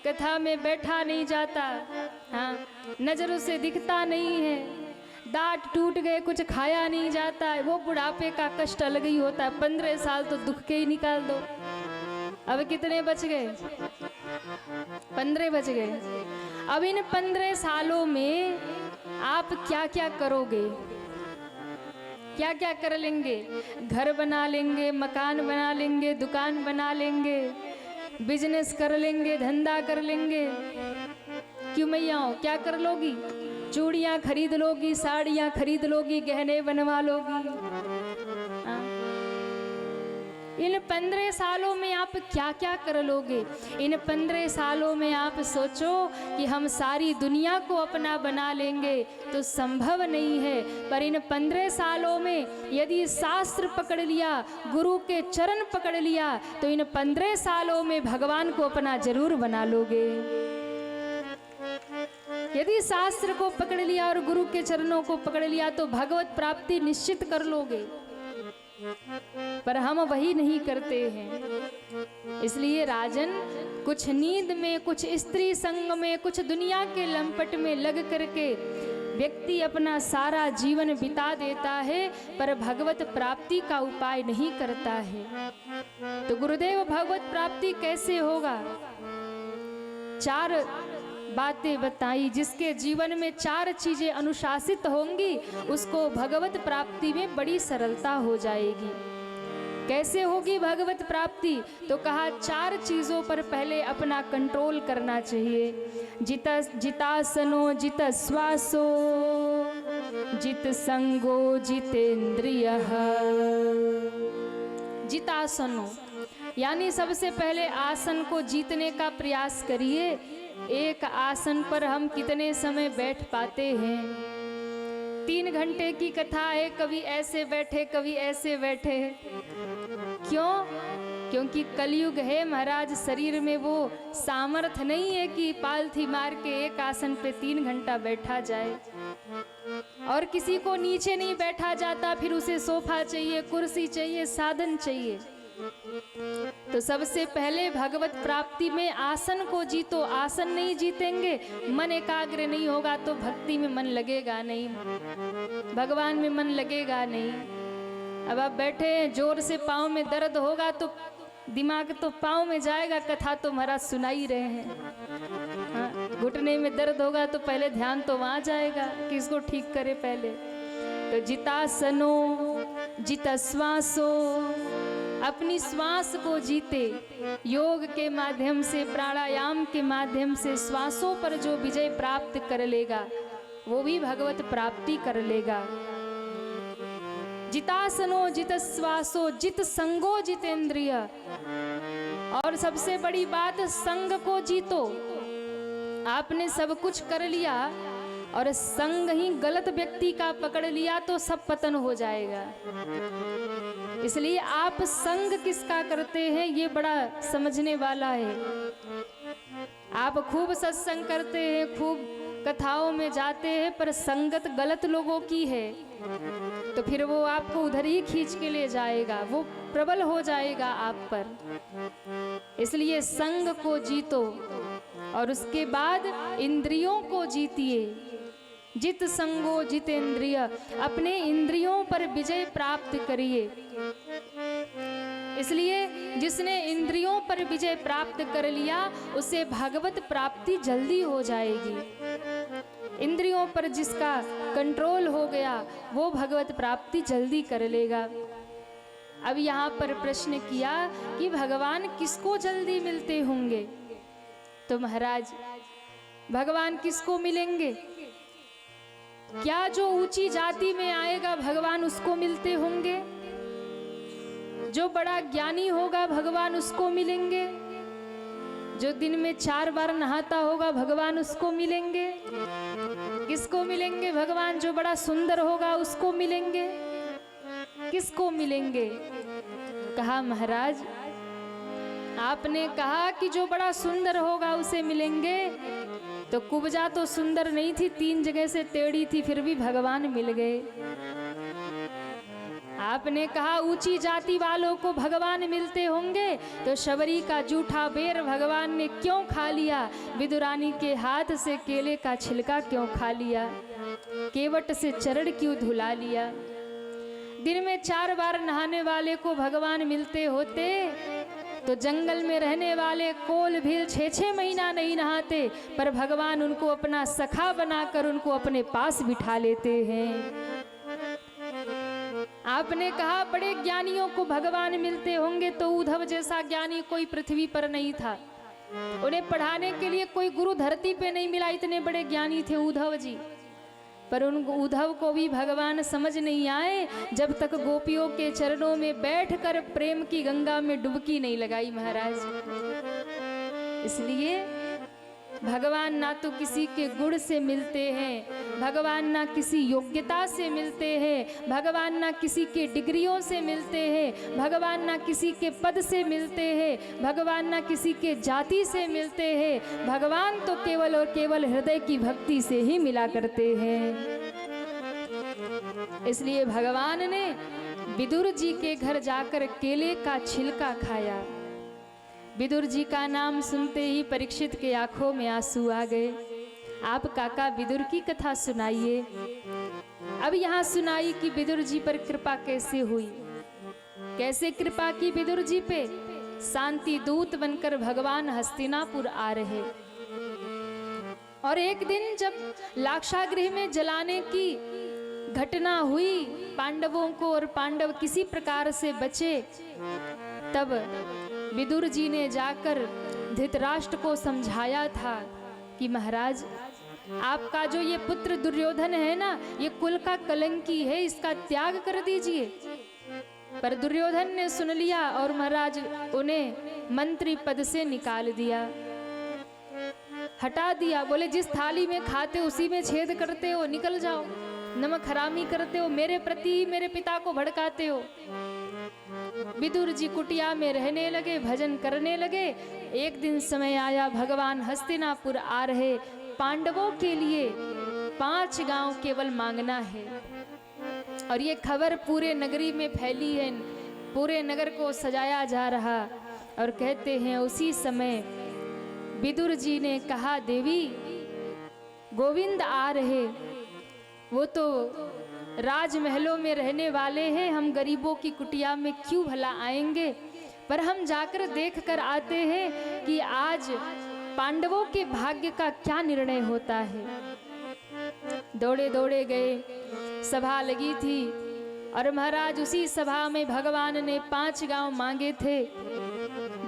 कथा में बैठा नहीं जाता, हाँ नजरों से दिखता नहीं है, दांत टूट गए, कुछ खाया नहीं जाता है। वो बुढ़ापे का कष्ट अलग ही होता है। 15 साल तो दुख के ही निकाल दो। अब कितने बच गए? 15 बच गए। अब इन 15 सालों में आप क्या क्या करोगे, क्या क्या कर लेंगे? घर बना लेंगे, मकान बना लेंगे, दुकान बना लेंगे, बिजनेस कर लेंगे, धंधा कर लेंगे। क्यों मैया क्या कर लोगी? चूड़ियाँ खरीद लोगी, साड़ियाँ खरीद लोगी, गहने बनवा लोगी। इन 15 सालों में आप क्या क्या कर लोगे? इन 15 सालों में आप सोचो कि हम सारी दुनिया को अपना बना लेंगे तो संभव नहीं है। पर इन 15 सालों में यदि शास्त्र पकड़ लिया, गुरु के चरण पकड़ लिया, तो इन 15 सालों में भगवान को अपना जरूर बना लोगे। यदि शास्त्र को पकड़ लिया और गुरु के चरणों को पकड़ लिया तो भगवत प्राप्ति निश्चित कर लोगे। पर हम वही नहीं करते हैं। इसलिए राजन, कुछ नींद में, कुछ स्त्री संग में, कुछ दुनिया के लंपट में लग करके व्यक्ति अपना सारा जीवन बिता देता है, पर भगवत प्राप्ति का उपाय नहीं करता है। तो गुरुदेव भगवत प्राप्ति कैसे होगा? 4 बातें बताई। जिसके जीवन में 4 चीजें अनुशासित होंगी उसको भगवत प्राप्ति में बड़ी सरलता हो जाएगी। कैसे होगी भगवत प्राप्ति? तो कहा 4 चीजों पर पहले अपना कंट्रोल करना चाहिए। जितासनो, जित श्वासो, जित संगो, जितेंद्रियः। जितासनो यानी सबसे पहले आसन को जीतने का प्रयास करिए। एक आसन पर हम कितने समय बैठ पाते हैं? 3 घंटे की कथा है, कभी ऐसे बैठे कभी ऐसे बैठे। क्यों? क्योंकि कलयुग है महाराज, शरीर में वो सामर्थ्य नहीं है कि पालथी मार के एक आसन पे 3 घंटा बैठा जाए। और किसी को नीचे नहीं बैठा जाता, फिर उसे सोफा चाहिए, कुर्सी चाहिए, साधन चाहिए। तो सबसे पहले भगवत प्राप्ति में आसन को जीतो। आसन नहीं जीतेंगे, मन एकाग्र नहीं होगा तो भक्ति में मन लगेगा नहीं, भगवान में मन लगेगा नहीं। अब आप बैठे हैं, जोर से पाँव में दर्द होगा तो दिमाग तो पाँव में जाएगा, कथा तो महाराज सुना ही रहे हैं। हाँ, घुटने में दर्द होगा तो पहले ध्यान तो वहाँ जाएगा कि इसको ठीक करे पहले। तो जितासनो जित श्वासो, अपनी श्वास को जीते, योग के माध्यम से, प्राणायाम के माध्यम से श्वासों पर जो विजय प्राप्त कर लेगा वो भी भगवत प्राप्ति कर लेगा। जितासनो जित श्वासो जित संगो जितेंद्रिय, और सबसे बड़ी बात संग को जीतो। आपने सब कुछ कर लिया और संग ही गलत व्यक्ति का पकड़ लिया तो सब पतन हो जाएगा। इसलिए आप संग किसका करते हैं ये बड़ा समझने वाला है। आप खूब सत्संग करते हैं, खूब कथाओं में जाते हैं, पर संगत गलत लोगों की है तो फिर वो आपको उधर ही खींच के ले जाएगा, वो प्रबल हो जाएगा आप पर। इसलिए संग को जीतो और उसके बाद इंद्रियों को जीतिए। जित संगो जितेंद्रिय, अपने इंद्रियों पर विजय प्राप्त करिए। इसलिए जिसने इंद्रियों पर विजय प्राप्त कर लिया उसे भगवत प्राप्ति जल्दी हो जाएगी। इंद्रियों पर जिसका कंट्रोल हो गया वो भगवत प्राप्ति जल्दी कर लेगा। अब यहाँ पर प्रश्न किया कि भगवान किसको जल्दी मिलते होंगे, तो महाराज भगवान किसको मिलेंगे? क्या जो ऊंची जाति में आएगा भगवान उसको मिलते होंगे? जो बड़ा ज्ञानी होगा भगवान उसको मिलेंगे? जो दिन में 4 बार नहाता होगा भगवान उसको मिलेंगे? किसको मिलेंगे भगवान? जो बड़ा सुंदर होगा उसको मिलेंगे? किसको मिलेंगे? कहा महाराज आपने कहा कि जो बड़ा सुंदर होगा उसे मिलेंगे, तो कुब्जा तो सुंदर नहीं थी, 3 जगह से टेढ़ी थी, फिर भी भगवान मिल गए। आपने कहा ऊंची जाति वालों को भगवान मिलते होंगे, तो शबरी का जूठा बेर भगवान ने क्यों खा लिया? विदुरानी के हाथ से केले का छिलका क्यों खा लिया? केवट से चरण क्यों धुला लिया? दिन में 4 बार नहाने वाले को भगवान मिलते होते तो जंगल में रहने वाले कोल भील 6-6 महीना नहीं नहाते, पर भगवान उनको अपना सखा बनाकर उनको अपने पास बिठा लेते हैं। आपने कहा बड़े ज्ञानियों को भगवान मिलते होंगे, तो उद्धव जैसा ज्ञानी कोई पृथ्वी पर नहीं था। उन्हें पढ़ाने के लिए कोई गुरु धरती पे नहीं मिला, इतने बड़े ज्ञानी थे उद्धव जी। पर उन उद्धव को भी भगवान समझ नहीं आए जब तक गोपियों के चरणों में बैठकर प्रेम की गंगा में डुबकी नहीं लगाई महाराज। इसलिए भगवान ना तो किसी के गुण से मिलते हैं, भगवान ना किसी योग्यता से मिलते हैं, भगवान ना किसी के डिग्रियों से मिलते हैं, भगवान ना किसी के पद से मिलते हैं, भगवान ना किसी के जाति से मिलते हैं। भगवान तो केवल और केवल हृदय की भक्ति से ही मिला करते हैं। इसलिए भगवान ने विदुर जी के घर जाकर केले का छिलका खाया। विदुर जी का नाम सुनते ही परीक्षित के आंखों में आंसू आ गए। आप काका विदुर की कथा सुनाइए। अब यहाँ सुनाई कि विदुर जी पर कृपा कैसे हुई। कैसे कृपा की विदुर जी पे? शांति दूत बनकर भगवान हस्तिनापुर आ रहे, और एक दिन जब लाक्षागृह में जलाने की घटना हुई पांडवों को, और पांडव किसी प्रकार से बचे, तब विदुर जी ने जाकर धृतराष्ट्र को समझाया था कि महाराज आपका जो ये पुत्र दुर्योधन है ना, ये कुल का कलंकी है, इसका त्याग कर दीजिए। पर दुर्योधन ने सुन लिया और महाराज उन्हें मंत्री पद से निकाल दिया, हटा दिया। बोले जिस थाली में खाते उसी में छेद करते हो, निकल जाओ। नमक हरामी करते हो, मेरे प्रति मेरे पिता को भड़काते हो। विदुर जी कुटिया में रहने लगे, भजन करने लगे। एक दिन समय आया, भगवान हस्तिनापुर आ रहे। पांडवों के लिए 5 गांव केवल मांगना है, और ये खबर पूरे नगरी में फैली है, पूरे नगर को सजाया जा रहा। और कहते हैं उसी समय विदुर जी ने कहा, देवी गोविंद आ रहे, वो तो राजमहलों में रहने वाले हैं, हम गरीबों की कुटिया में क्यों भला आएंगे। पर हम जाकर देख कर आते हैं कि आज पांडवों के भाग्य का क्या निर्णय होता है। दौड़े दौड़े गए, सभा लगी थी और महाराज उसी सभा में भगवान ने 5 गांव मांगे थे।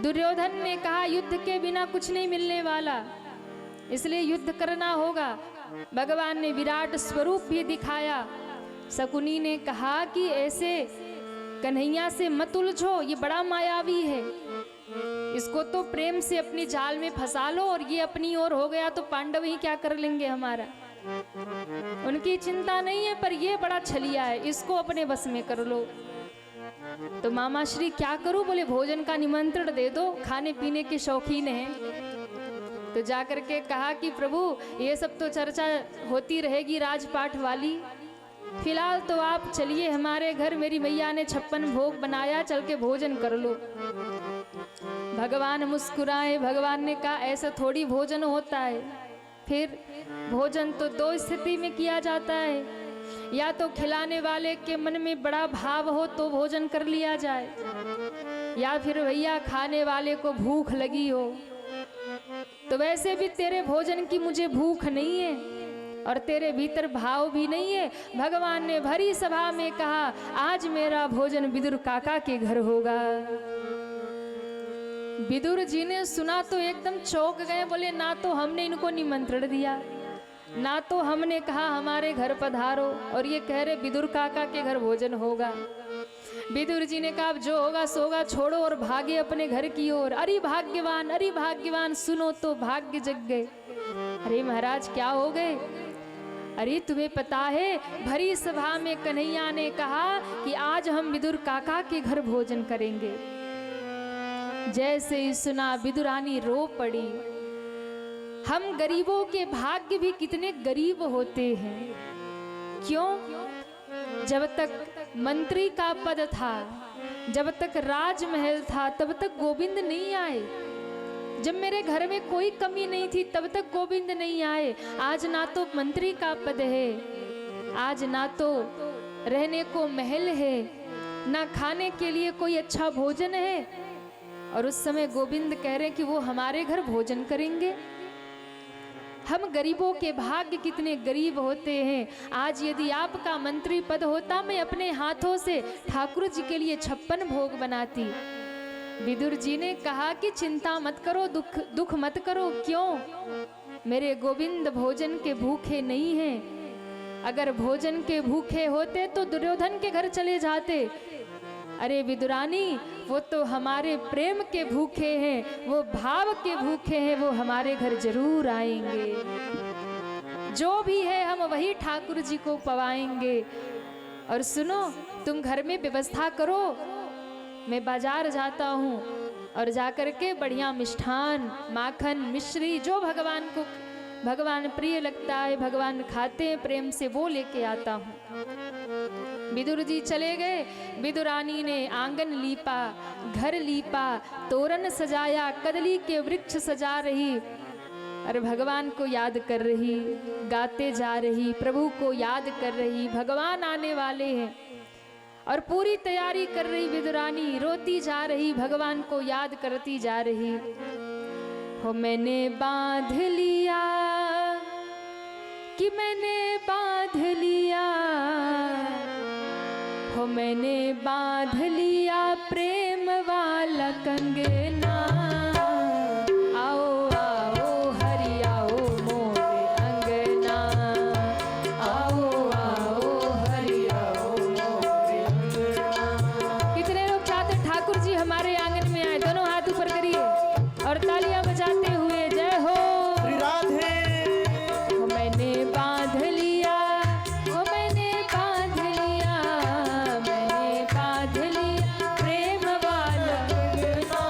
दुर्योधन ने कहा युद्ध के बिना कुछ नहीं मिलने वाला, इसलिए युद्ध करना होगा। भगवान ने विराट स्वरूप भी दिखाया। शकुनी ने कहा कि ऐसे कन्हैया से मत उलझो, ये बड़ा मायावी है, इसको तो प्रेम से अपनी जाल में फंसा लो और ये अपनी ओर हो गया तो पांडव ही क्या कर लेंगे हमारा। उनकी चिंता नहीं है, पर ये बड़ा छलिया है, इसको अपने बस में कर लो। तो मामा श्री क्या करूं? बोले भोजन का निमंत्रण दे दो, खाने पीने के शौकीन हैं। तो जाकर के कहा कि प्रभु ये सब तो चर्चा होती रहेगी राजपाट वाली, फिलहाल तो आप चलिए हमारे घर, मेरी मैया ने 56 भोग बनाया, चल के भोजन कर लो। भगवान मुस्कुराए। भगवान ने कहा ऐसा थोड़ी भोजन होता है। फिर भोजन तो 2 स्थिति में किया जाता है, या तो खिलाने वाले के मन में बड़ा भाव हो तो भोजन कर लिया जाए, या फिर भैया खाने वाले को भूख लगी हो। तो वैसे भी तेरे भोजन की मुझे भूख नहीं है और तेरे भीतर भाव भी नहीं है। भगवान ने भरी सभा में कहा आज मेरा भोजन विदुर काका के घर होगा। विदुर जी ने सुना तो एकदम चौंक गए, बोले ना तो हमने इनको निमंत्रण दिया, ना तो हमने कहा हमारे घर पधारो, और ये कह रहे विदुर काका के घर भोजन होगा। विदुर जी ने कहा जो होगा सोगा, छोड़ो, और भागे अपने घर की ओर। अरे भाग्यवान, सुनो तो भाग्य जग गए। अरे महाराज क्या हो गए? अरे तुम्हें पता है भरी सभा में कन्हैया ने कहा कि आज हम विदुर काका के घर भोजन करेंगे। जैसे ही सुना विदुरानी रो पड़ी। हम गरीबों के भाग्य भी कितने गरीब होते हैं। क्यों? जब तक मंत्री का पद था, जब तक राजमहल था, तब तक गोविंद नहीं आए। जब मेरे घर में कोई कमी नहीं थी तब तक गोविंद नहीं आए। आज ना तो मंत्री का पद है, आज ना तो रहने को महल है, ना खाने के लिए कोई अच्छा भोजन है, और उस समय गोविंद कह रहे हैं कि वो हमारे घर भोजन करेंगे। हम गरीबों के भाग्य कितने गरीब होते हैं। आज यदि आपका मंत्री पद होता, मैं अपने हाथों से ठाकुर जी के लिए 56 भोग बनाती। विदुर जी ने कहा कि चिंता मत करो, दुख मत करो। क्यों? मेरे गोविंद भोजन के भूखे नहीं हैं। अगर भोजन के भूखे होते तो दुर्योधन के घर चले जाते। अरे विदुरानी, वो तो हमारे प्रेम के भूखे हैं, वो भाव के भूखे हैं, वो हमारे घर जरूर आएंगे। जो भी है हम वही ठाकुर जी को पवाएंगे। और सुनो, तुम घर में व्यवस्था करो, मैं बाजार जाता हूँ और जाकर के बढ़िया मिष्ठान, माखन, मिश्री, जो भगवान प्रिय लगता है, भगवान खाते हैं प्रेम से, वो लेके आता हूँ। विदुर जी चले गए। विदुरानी ने आंगन लीपा, घर लीपा, तोरण सजाया, कदली के वृक्ष सजा रही और भगवान को याद कर रही, गाते जा रही, प्रभु को याद कर रही। भगवान आने वाले हैं और पूरी तैयारी कर रही विदुरानी, रोती जा रही, भगवान को याद करती जा रही। हो मैंने बांध लिया कि मैंने बांध लिया, हो मैंने बांध लिया प्रेम वाला कंगना। आओ आओ हरि आओ मोरे अंगना, आओ आओ हरि आओ मोरे अंगना। कितने लोग चाहते ठाकुर जी हमारे आंगन में आए? दोनों हाथ ऊपर करिए और तालियां बजाते हुए जय हो राधे। मैंने बांध लिया, वो मैंने बांध लिया, मैंने बांध लिया प्रेम वाला कंगना।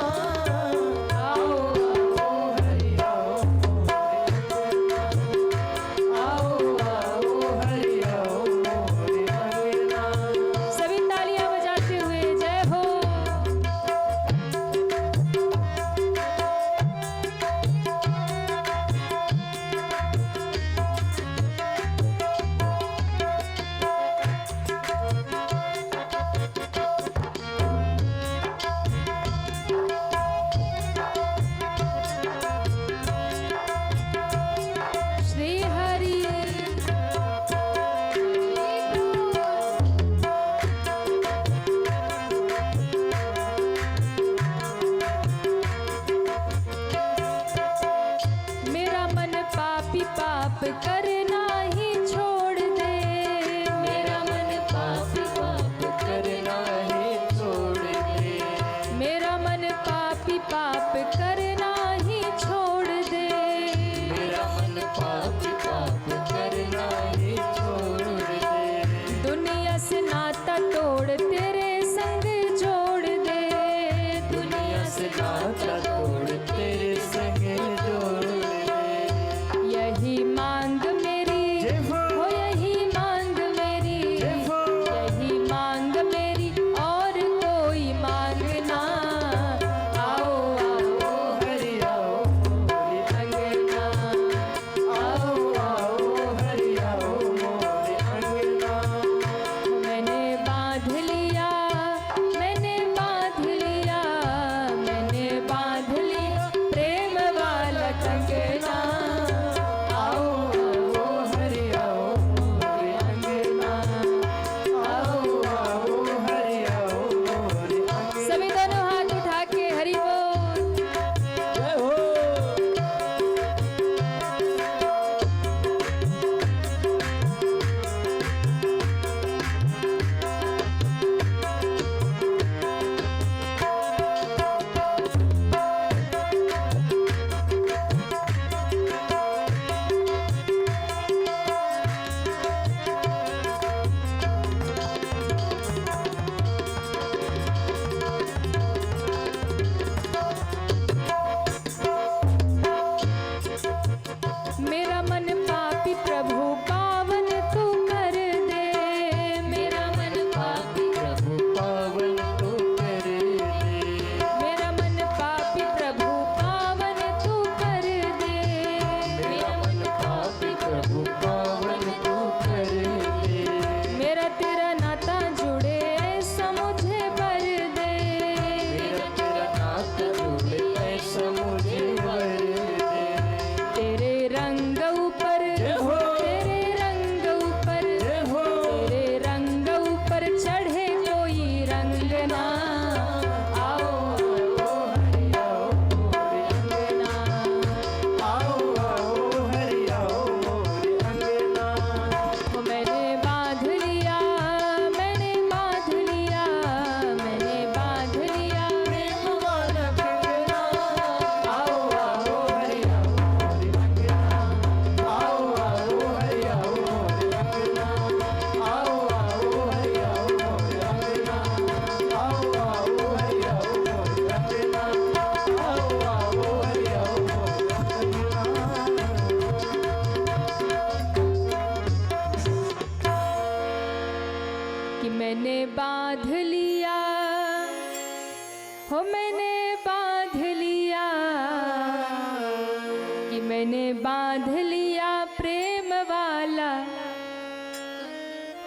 मैंने बांध लिया प्रेम वाला।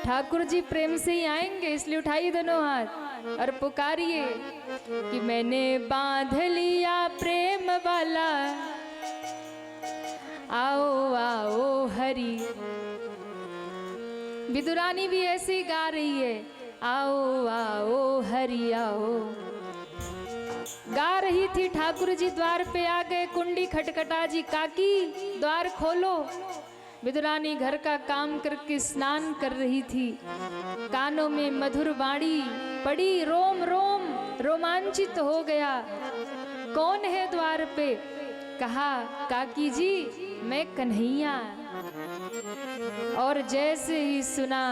ठाकुर जी प्रेम से ही आएंगे, इसलिए उठाइए दोनों हाथ और पुकारिए कि मैंने बांध लिया प्रेम वाला, आओ आओ हरि। विदुरानी भी ऐसे ही गा रही है, आओ आओ हरि आओ। गा रही थी, ठाकुर जी द्वार पे आ गए, कुंडी खटखटा जी, काकी द्वार खोलो। विदुरानी घर का काम करके स्नान कर रही थी, कानों में मधुर वाणी पड़ी, रोम रोम रोमांचित हो गया। कौन है द्वार पे? कहा काकी जी मैं कन्हैया। और जैसे ही सुना,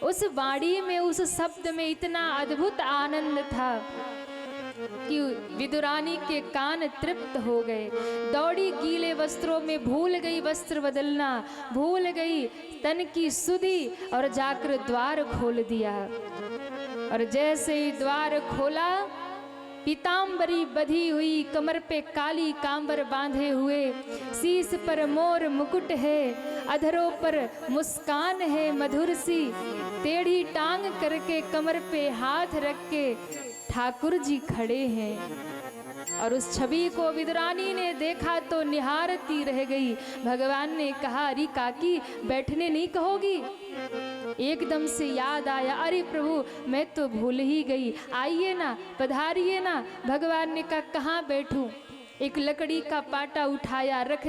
उस वाणी में, उस शब्द में इतना अद्भुत आनंद था कि विदुरानी के कान तृप्त हो गए। दौड़ी गीले वस्त्रों में, भूल गई वस्त्र बदलना, भूल गई तन की सुधि और जाकर द्वार खोल दिया। और जैसे ही द्वार खोला, पीताम्बरी बधी हुई, कमर पे काली कांबर बांधे हुए, शीश पर मोर मुकुट है, अधरों पर मुस्कान है मधुर सी, टेढ़ी टांग करके कमर पे हाथ रख के ठाकुर जी खड़े हैं। और उस छवि को विदुरानी ने देखा तो निहारती रह गई। भगवान ने कहा, अरे काकी बैठने नहीं कहोगी? एकदम से याद आया, अरे प्रभु मैं तो भूल ही गई, आइए ना, पधारिए ना। भगवान ने कहा, कहाँ बैठूं? एक लकड़ी का पाटा उठाया, रख